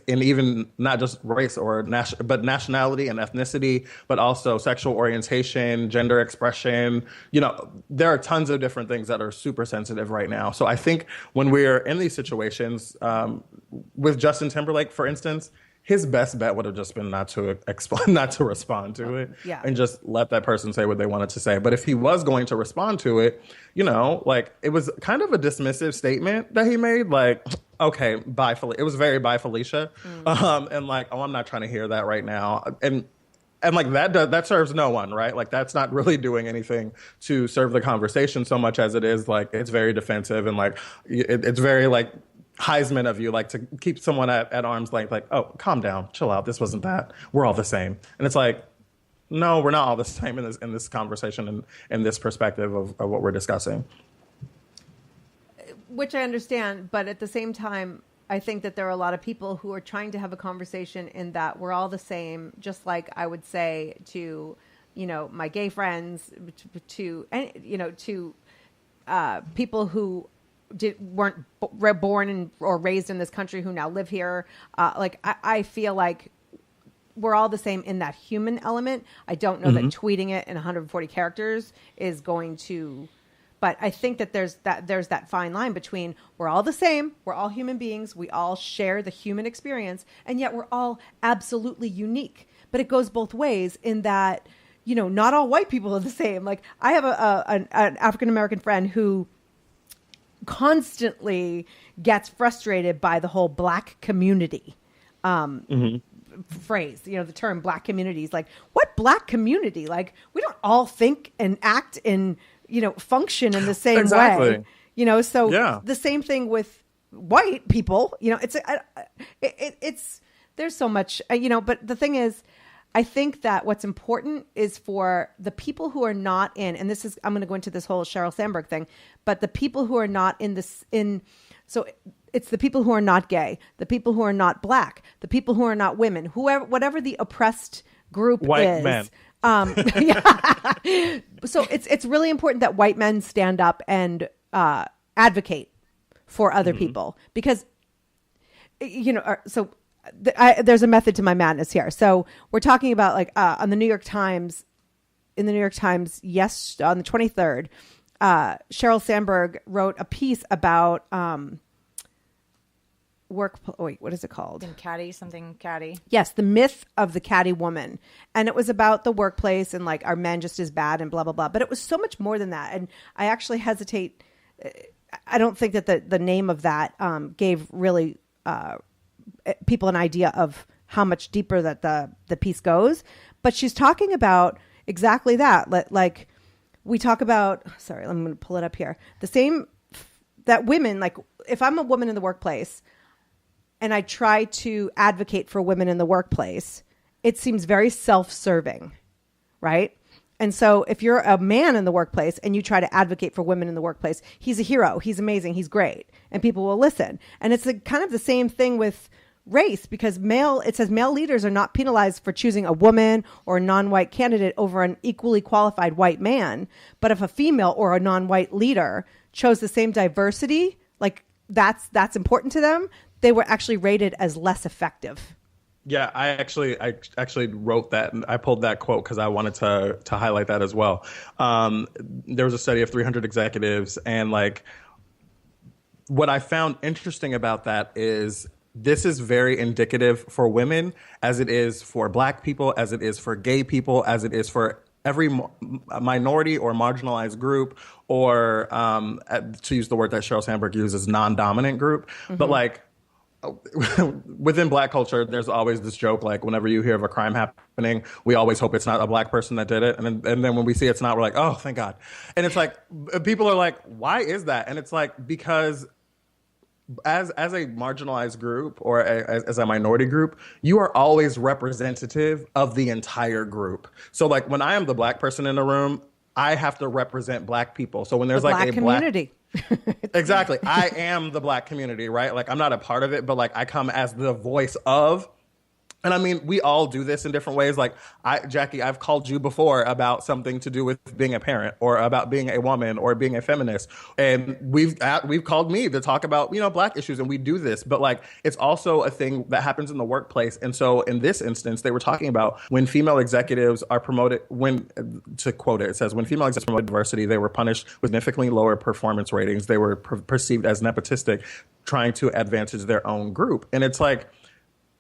D: even not just race but nationality and ethnicity, but also sexual orientation, gender expression. There are tons of different things that are super sensitive right now. So I think when we're in these situations, with Justin Timberlake, for instance, his best bet would have just been not to respond to it, and just let that person say what they wanted to say. But if he was going to respond to it, like it was kind of a dismissive statement that he made, like, okay, bye, Felicia. It was very bye, Felicia, and like, oh, I'm not trying to hear that right now, and like that serves no one, right? Like that's not really doing anything to serve the conversation so much as it is like it's very defensive and like it's very like Heisman of you, like to keep someone at arm's length, like, oh, calm down, chill out. This wasn't that. We're all the same. And it's like, no, we're not all the same in this conversation and in this perspective of what we're discussing.
A: Which I understand, but at the same time, I think that there are a lot of people who are trying to have a conversation in that we're all the same, just like I would say to, my gay friends, to people who weren't born or raised in this country who now live here. I feel like we're all the same in that human element. I don't know that tweeting it in 140 characters is going to, but I think that there's that fine line between we're all the same, we're all human beings, we all share the human experience, and yet we're all absolutely unique. But it goes both ways in that, not all white people are the same. Like I have an African-American friend who constantly gets frustrated by the whole black community. phrase, the term black communities. Like, what black community? Like, we don't all think and act and, function in the same
D: Exactly.
A: way. So
D: Yeah.
A: the same thing with white people, it's there's so much, but the thing is, I think that what's important is for the people who are not in, and this is, I'm going to go into this whole Sheryl Sandberg thing, but the people who are not so it's the people who are not gay, the people who are not black, the people who are not women, whatever the oppressed group
D: White
A: is.
D: men.
A: Yeah. So it's really important that white men stand up and advocate for other people, because there's a method to my madness here. So we're talking about, like, on the New York Times, on the 23rd, Sheryl Sandberg wrote a piece about what is it called?
C: Something catty.
A: Yes, the myth of the catty woman. And it was about the workplace and, like, are men just as bad and blah, blah, blah. But it was so much more than that. And I actually hesitate. I don't think that the name of that gave really people an idea of how much deeper that the piece goes. But she's talking about exactly that. Like, we talk about, sorry, I'm going to pull it up here. The same, that women, like, if I'm a woman in the workplace and I try to advocate for women in the workplace, it seems very self-serving, right? And so if you're a man in the workplace and you try to advocate for women in the workplace, he's a hero, he's amazing, he's great, and people will listen. And it's kind of the same thing with race, because it says male leaders are not penalized for choosing a woman or a non-white candidate over an equally qualified white man. But if a female or a non-white leader chose the same diversity, like, that's important to them, they were actually rated as less effective.
D: Yeah, I actually wrote that, and I pulled that quote because I wanted to highlight that as well. There was a study of 300 executives, and, like, what I found interesting about that is this is very indicative for women, as it is for black people, as it is for gay people, as it is for every minority or marginalized group, or to use the word that Sheryl Sandberg uses, non-dominant group. Mm-hmm. But, like, within black culture, there's always this joke, like, whenever you hear of a crime happening, we always hope it's not a black person that did it. And then when we see it's not, we're like, oh, thank God. And it's like, people are like, why is that? And it's like, because as a marginalized group or as a minority group, you are always representative of the entire group. So, like, when I am the black person in the room, I have to represent black people. So when there's
A: the
D: like
A: black
D: a
A: community.
D: Exactly. I am the black community, right? Like, I'm not a part of it, but, like, I come as the voice of. And I mean, we all do this in different ways. Like, Jackie, I've called you before about something to do with being a parent or about being a woman or being a feminist. And we've called me to talk about, black issues, and we do this. But, like, it's also a thing that happens in the workplace. And so in this instance, they were talking about when female executives are promoted, to quote it, it says, when female executives promoted diversity, they were punished with significantly lower performance ratings. They were perceived as nepotistic, trying to advantage their own group. And it's like,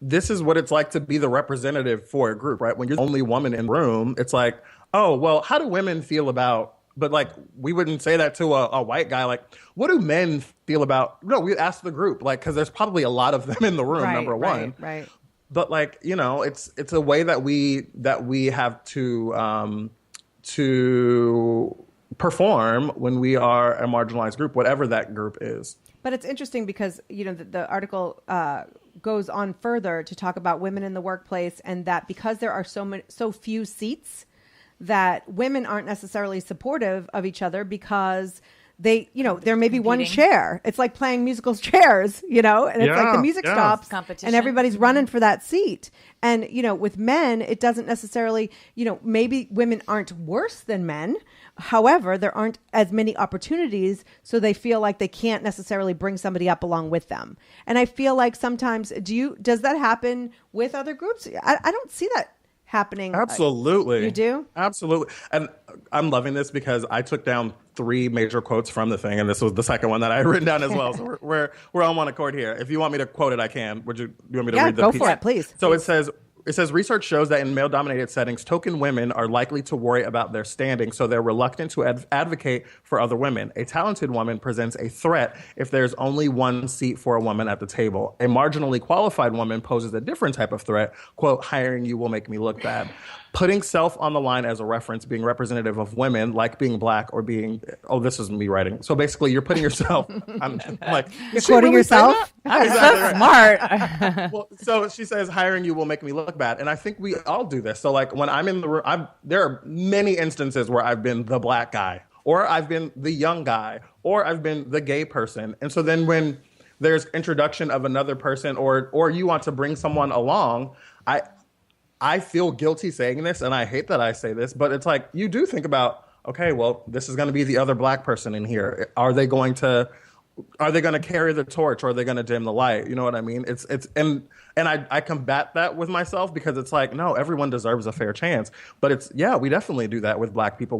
D: this is what it's like to be the representative for a group, right? When you're the only woman in the room, it's like, oh, well, how do women feel about, but, like, we wouldn't say that to a white guy. Like, what do men feel about, no, we ask the group, like, because there's probably a lot of them in the room, number one.
A: Right.
D: But, like, it's a way that we have to perform when we are a marginalized group, whatever that group is.
A: But it's interesting because, the article goes on further to talk about women in the workplace, and that because there are so few seats, that women aren't necessarily supportive of each other because they, there may be one chair. It's like playing musical chairs, and it's like the music stops and everybody's running for that seat. And, with men, it doesn't necessarily, maybe women aren't worse than men. However, there aren't as many opportunities, so they feel like they can't necessarily bring somebody up along with them. And I feel like sometimes, does that happen with other groups? I don't see that happening.
D: Absolutely.
A: You do?
D: Absolutely. And I'm loving this because I took down 3 major quotes from the thing, and this was the second one that I had written down as well. So we're on one accord here. If you want me to quote it, I can. You want me to read the piece?
A: Go for it, please.
D: So it says, It says research shows that in male-dominated settings, token women are likely to worry about their standing, so they're reluctant to advocate for other women. A talented woman presents a threat if there's only one seat for a woman at the table. A marginally qualified woman poses a different type of threat. Quote, hiring you will make me look bad. Putting self on the line as a reference, being representative of women, like being black or being, oh, this is me writing. So basically, you're putting yourself, I'm like,
A: you're quoting yourself?
C: Exactly so smart.
D: Well, so she says, hiring you will make me look bad. And I think we all do this. So like when I'm in the room, there are many instances where I've been the black guy, or I've been the young guy, or I've been the gay person. And so then when there's introduction of another person, or you want to bring someone along, I feel guilty saying this, and I hate that I say this, but it's like, you do think about, okay, well, this is going to be the other black person in here. Are they going to carry the torch, or are they going to dim the light? You know what I mean? And I combat that with myself, because it's like, no, everyone deserves a fair chance. But we definitely do that with black people.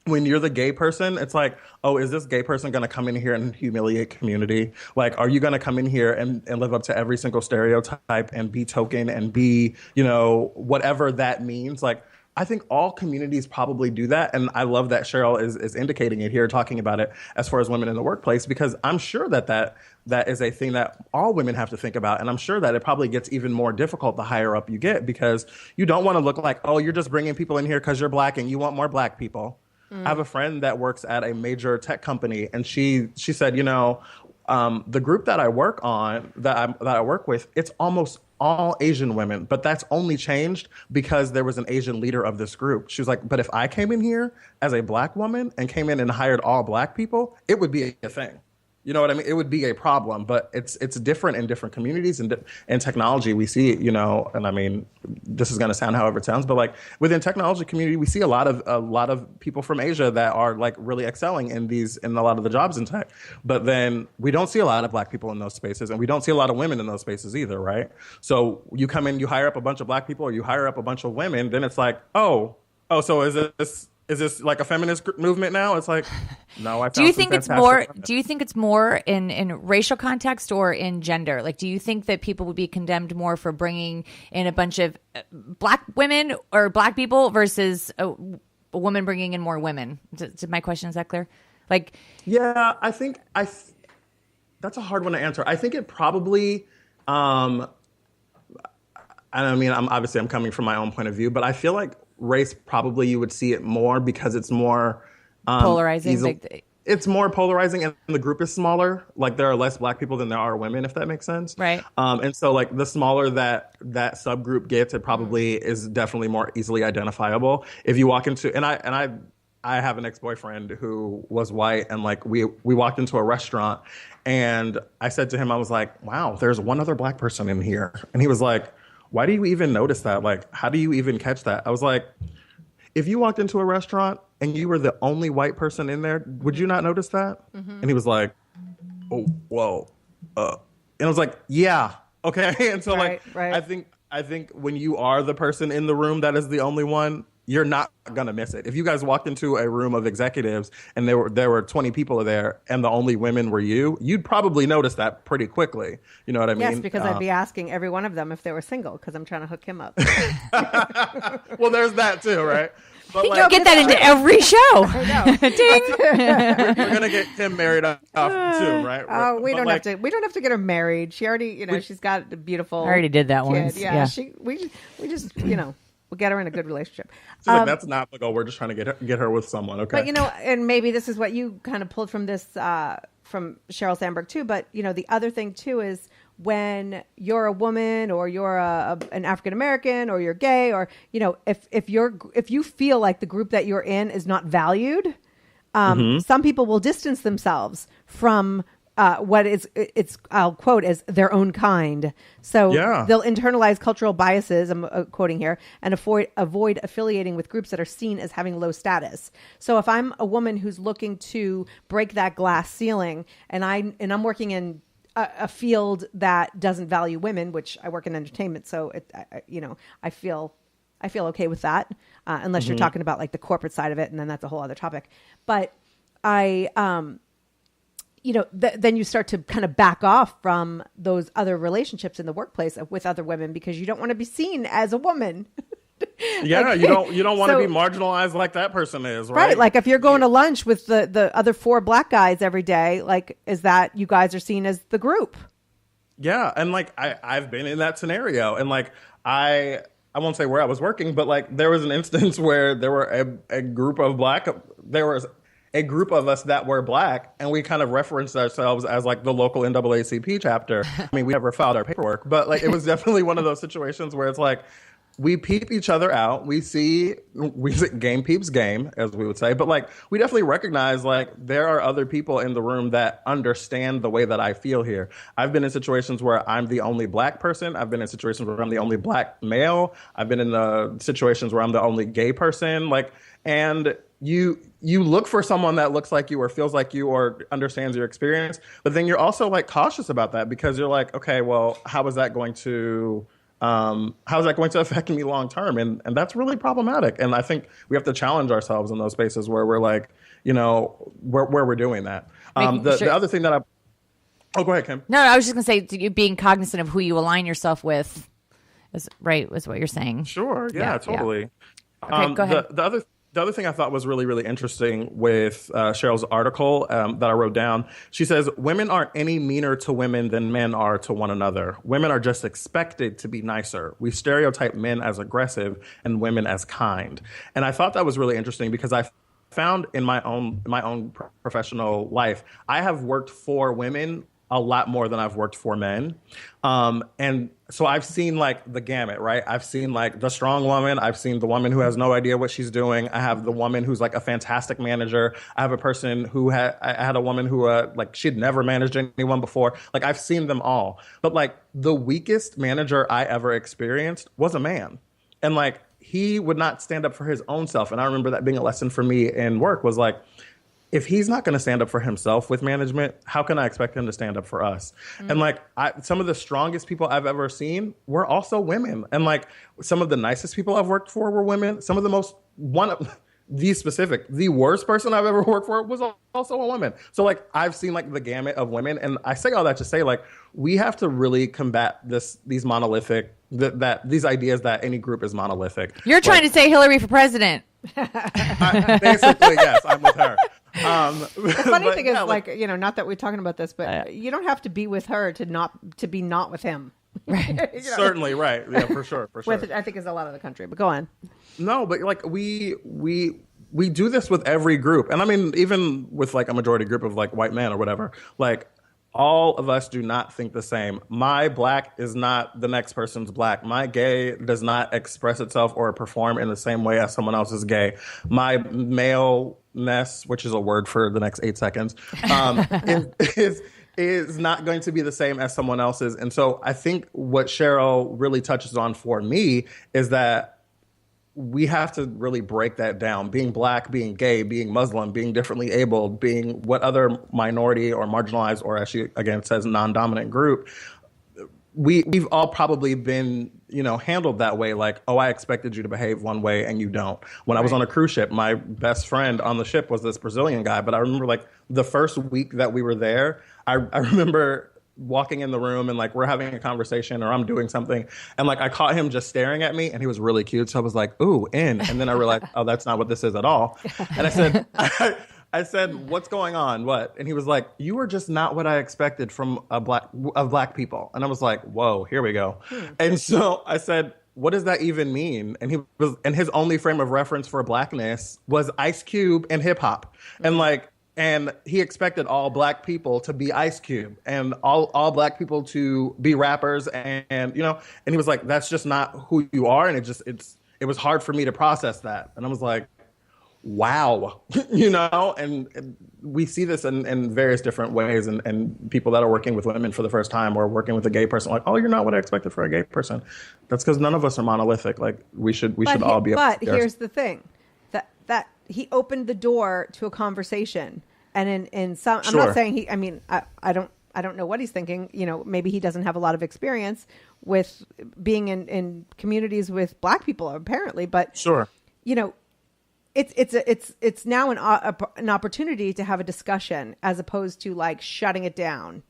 D: When you're the gay person, it's like, oh, is this gay person going to come in here and humiliate community? Like, are you going to come in here and live up to every single stereotype and be token and be, whatever that means? Like, I think all communities probably do that. And I love that Sheryl is indicating it here, talking about it as far as women in the workplace, because I'm sure that is a thing that all women have to think about. And I'm sure that it probably gets even more difficult the higher up you get, because you don't want to look like, oh, you're just bringing people in here because you're black and you want more black people. I have a friend that works at a major tech company, and she said, the group that I work on, that I work with, it's almost all Asian women, but that's only changed because there was an Asian leader of this group. She was like, but if I came in here as a black woman and came in and hired all black people, it would be a thing. You know what I mean? It would be a problem, but it's different in different communities and technology. We see, and I mean, this is going to sound however it sounds, but like within technology community, we see a lot of people from Asia that are like really excelling in a lot of the jobs in tech. But then we don't see a lot of black people in those spaces, and we don't see a lot of women in those spaces either, right? So you come in, you hire up a bunch of black people, or you hire up a bunch of women, then it's like, so is this like a feminist movement now? It's like, no. I
C: do you think it's more in racial context or in gender? Like, do you think that people would be condemned more for bringing in a bunch of black women or black people versus a woman bringing in more women? My question, is that clear? Like,
D: yeah, I think that's a hard one to answer. I think it probably. I mean, I'm coming from my own point of view, but I feel like race, probably you would see it more because it's more
C: polarizing.
D: It's more polarizing, and the group is smaller. Like, there are less black people than there are women, if that makes sense.
C: Right.
D: And so like the smaller that subgroup gets, it probably is definitely more easily identifiable. If you walk into, and I have an ex-boyfriend who was white, and like we walked into a restaurant, and I said to him, I was like, wow, there's one other black person in here. And he was like, why do you even notice that? Like, how do you even catch that? I was like, if you walked into a restaurant and you were the only white person in there, would you not notice that? Mm-hmm. And he was like, oh, whoa. And I was like, yeah, okay. And so right. I think when you are the person in the room that is the only one, you're not going to miss it. If you guys walked into a room of executives and there were 20 people there and the only women were you'd probably notice that pretty quickly. You know what I mean?
A: Yes, because I'd be asking every one of them if they were single, because I'm trying to hook him up.
D: Well, there's that too, right?
C: But you get that into every show.
A: I
C: know.
D: Ding. We're gonna get him married off soon, right?
A: Oh, we don't have to get her married. She already, she's got a beautiful.
C: I already did that
A: kid.
C: once.
A: Yeah. We just, we'll get her in a good relationship.
D: Like, that's not the goal. We're just trying to get her with someone. Okay.
A: But and maybe this is what you kind of pulled from this from Sheryl Sandberg too. But the other thing too is, when you're a woman, or you're an African American, or you're gay, or if you feel like the group that you're in is not valued, some people will distance themselves from what I'll quote as their own kind. So they'll internalize cultural biases, I'm quoting here, and avoid affiliating with groups that are seen as having low status. So if I'm a woman who's looking to break that glass ceiling, and I'm working in a field that doesn't value women, which I work in entertainment, so I feel okay with that, unless you're talking about like the corporate side of it, and then that's a whole other topic. But then you start to kind of back off from those other relationships in the workplace with other women because you don't want to be seen as a woman.
D: Yeah, you don't want to be marginalized like that person is, right?
A: Right. Like if you're going to lunch with the other 4 black guys every day, like is that you guys are seen as the group?
D: Yeah, and like I've been in that scenario, and like I won't say where I was working, but like there was an instance where there were a group of us that were black, and we kind of referenced ourselves as like the local NAACP chapter. I mean, we never filed our paperwork, but like it was definitely one of those situations where it's like we peep each other out. We see game peeps game, as we would say, but like we definitely recognize like there are other people in the room that understand the way that I feel here. I've been in situations where I'm the only black person. I've been in situations where I'm the only black male. I've been in the situations where I'm the only gay person. Like, and you look for someone that looks like you or feels like you or understands your experience, but then you're also like cautious about that because you're like, okay, well, how is that going to affect me long term? And that's really problematic. And I think we have to challenge ourselves in those spaces where we're like, where we're doing that. The other thing that go ahead, Kim.
C: No, I was just gonna say being cognizant of who you align yourself with is what you're saying.
D: Sure. Yeah, totally.
C: Yeah. Okay, go ahead.
D: The other thing I thought was really, really interesting with Sheryl's article that I wrote down, she says, women aren't any meaner to women than men are to one another. Women are just expected to be nicer. We stereotype men as aggressive and women as kind. And I thought that was really interesting because I found in my own professional life, I have worked for women a lot more than I've worked for men. And so I've seen like the gamut, right? I've seen like the strong woman. I've seen the woman who has no idea what she's doing. I have the woman who's like a fantastic manager. I have a person who I had a woman who like she'd never managed anyone before. Like I've seen them all. But like the weakest manager I ever experienced was a man. And like he would not stand up for his own self. And I remember that being a lesson for me in work was like, if he's not going to stand up for himself with management, how can I expect him to stand up for us? Mm-hmm. And like some of the strongest people I've ever seen were also women. And like some of the nicest people I've worked for were women. Some of the the worst person I've ever worked for was also a woman. So like I've seen like the gamut of women. And I say all that to say like we have to really combat these monolithic, these ideas that any group is monolithic.
C: You're trying to say Hillary for president.
D: Basically, yes, I'm with her.
A: The funny thing is, not that we're talking about this, but you don't have to be with her to be not with him.
C: Right.
D: Certainly, right. Yeah, for sure.
A: Which I think is a lot of the country. But go on.
D: No, but like we do this with every group, and I mean even with like a majority group of like white men or whatever. Like all of us do not think the same. My black is not the next person's black. My gay does not express itself or perform in the same way as someone else's gay. My maleness, which is a word for the next 8 seconds, is not going to be the same as someone else's. And so I think what Sheryl really touches on for me is that we have to really break that down. Being black, being gay, being Muslim, being differently abled, being what other minority or marginalized, or as she again says, non-dominant group, we've all probably been, handled that way. Like, oh, I expected you to behave one way and you don't. When I was on a cruise ship, my best friend on the ship was this Brazilian guy. But I remember like the first week that we were there, I remember walking in the room and like we're having a conversation or I'm doing something and like I caught him just staring at me and he was really cute, so I was like, ooh, and then I realized, oh, that's not what this is at all. And I said what's going on, what? And he was like, you are just not what I expected from black people. And I was like, whoa, here we go. And so I said, what does that even mean? And his only frame of reference for blackness was Ice Cube and hip hop. And he expected all black people to be Ice Cube and all black people to be rappers and he was like, that's just not who you are. And it was hard for me to process that. And I was like, wow, and we see this in various different ways and people that are working with women for the first time or working with a gay person, like, oh, you're not what I expected for a gay person. That's because none of us are monolithic. Like we should all be. But
A: here's the thing, that he opened the door to a conversation, and in some, I'm not saying I don't know what he's thinking. Maybe he doesn't have a lot of experience with being in communities with black people, apparently. But it's now an opportunity to have a discussion as opposed to like shutting it down.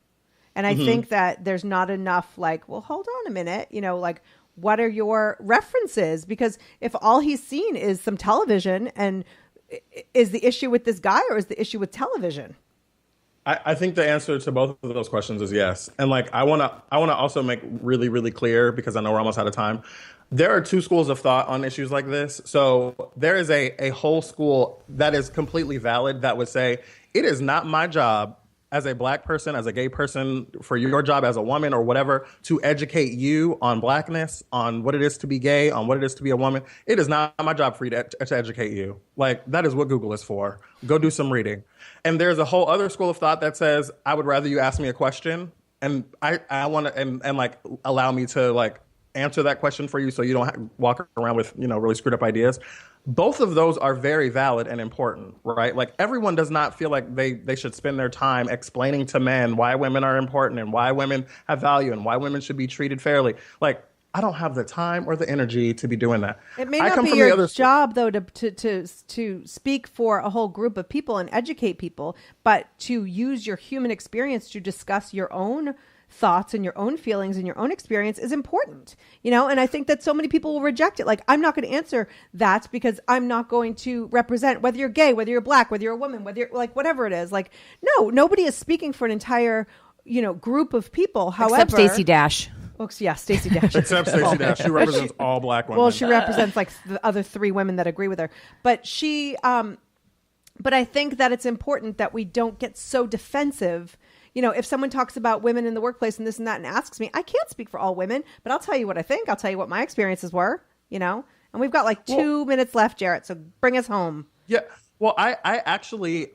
A: And I think that there's not enough like, well, hold on a minute, you know, like what are your references? Because if all he's seen is some television, and is the issue with this guy or is the issue with television?
D: I think the answer to both of those questions is yes. And like, I want to also make really, really clear, because I know we're almost out of time. There are two schools of thought on issues like this. So there is a whole school that is completely valid that would say, it is not my job as a black person, as a gay person, for your job as a woman or whatever, to educate you on blackness, on what it is to be gay, on what it is to be a woman. It is not my job for you to educate you. Like, that is what Google is for. Go do some reading. And there's a whole other school of thought that says, I would rather you ask me a question, and I want to, and like, allow me to like answer that question for you, so you don't walk around with, you know, really screwed up ideas. Both of those are very valid and important, right? Like, everyone does not feel like they should spend their time explaining to men why women are important and why women have value and why women should be treated fairly. Like, I don't have the time or the energy to be doing that.
A: It may not be your job, though, to speak for a whole group of people and educate people, but to use your human experience to discuss your own thoughts and your own feelings and your own experience is important, you know? And I think that so many people will reject it. Like, I'm not going to answer that because I'm not going to represent whether you're gay, whether you're black, whether you're a woman, whether you're like, whatever it is. Like, no, nobody is speaking for an entire, you know, group of people. However,
C: except Stacey Dash.
A: Oh, yeah, Stacey Dash.
D: Except Stacey Dash. She represents all black women.
A: Well, she represents like the other three women that agree with her. But but I think that it's important that we don't get so defensive. You know, if someone talks about women in the workplace and this and that and asks me, I can't speak for all women, but I'll tell you what I think. I'll tell you what my experiences were, you know, and we've got like 2 minutes left, Jarrett. So bring us home.
D: Yeah. Well, I actually,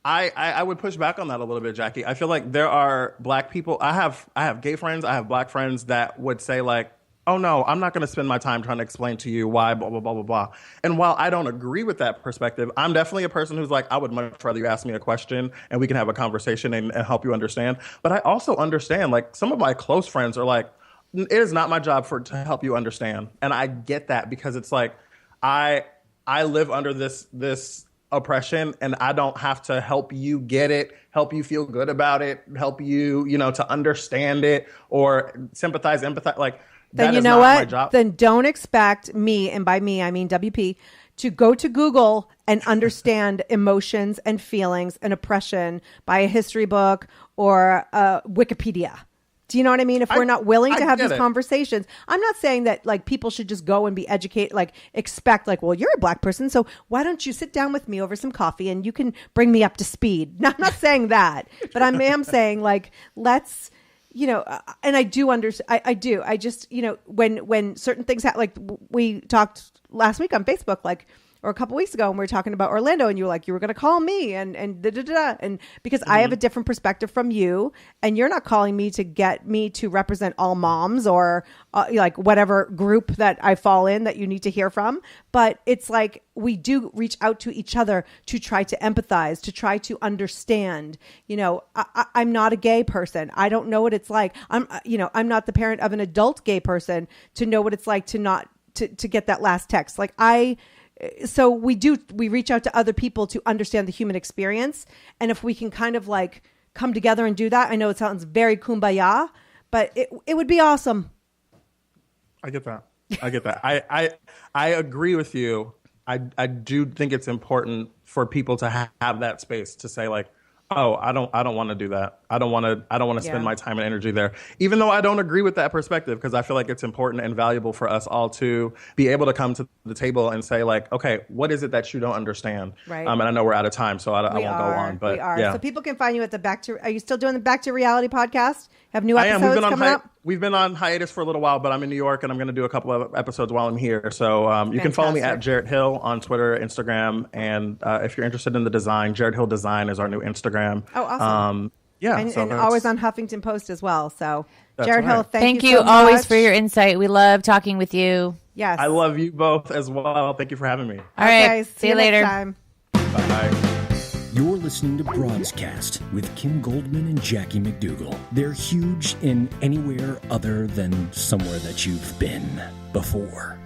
D: I would push back on that a little bit, Jackie. I feel like there are black people. I have gay friends. I have black friends that would say like, oh no, I'm not going to spend my time trying to explain to you why, blah, blah, blah, blah, blah. And while I don't agree with that perspective, I'm definitely a person who's like, I would much rather you ask me a question and we can have a conversation and help you understand. But I also understand, like, some of my close friends are like, it is not my job to help you understand. And I get that, because it's like, I live under this oppression, and I don't have to help you get it, help you feel good about it, help you, you know, to understand it or sympathize, empathize. Like,
A: then you know what? Then don't expect me, and by me I mean WP, to go to Google and understand emotions and feelings and oppression by a history book or Wikipedia. Do you know what I mean? If we're not willing to have these conversations, I'm not saying that like people should just go and be educated, like expect like, well, you're a black person, so why don't you sit down with me over some coffee and you can bring me up to speed? No, I'm not saying that, but I am saying like, let's, you know, and I do understand. I do. I just, you know, when certain things happen, like we talked last week on Facebook, like, or a couple weeks ago, and we were talking about Orlando, and you were like, you were going to call me, and because I have a different perspective from you, and you're not calling me to get me to represent all moms or like whatever group that I fall in that you need to hear from. But it's like we do reach out to each other to try to empathize, to try to understand. You know, I'm not a gay person. I don't know what it's like. I'm not the parent of an adult gay person to know what it's like to not to get that last text. Like So we reach out to other people to understand the human experience. And if we can kind of like come together and do that, I know it sounds very kumbaya, but it would be awesome.
D: I get that. I agree with you. I do think it's important for people to have that space to say like, oh, I don't want to do that. I don't want to spend my time and energy there, even though I don't agree with that perspective, because I feel like it's important and valuable for us all to be able to come to the table and say like, okay, what is it that you don't understand?
A: Right.
D: And I know we're out of time, so I won't go on. But
A: we are.
D: Yeah.
A: So people can find you at the Are you still doing the Back to Reality podcast? Have new episodes coming up?
D: We've been on hiatus for a little while, but I'm in New York and I'm going to do a couple of episodes while I'm here. So you can follow me at Jarrett Hill on Twitter, Instagram. And if you're interested in the design, Jarrett Hill Design is our new Instagram.
A: Oh, awesome.
D: Yeah.
A: And always on Huffington Post as well. So Jarrett Hill, thank you so
C: always
A: much
C: for your insight. We love talking with you.
A: Yes.
D: I love you both as well. Thank you for having me.
C: All right. See you later.
A: Next time.
D: Bye.
B: You're listening to Broadscast with Kim Goldman and Jackie McDougall. They're huge in anywhere other than somewhere that you've been before.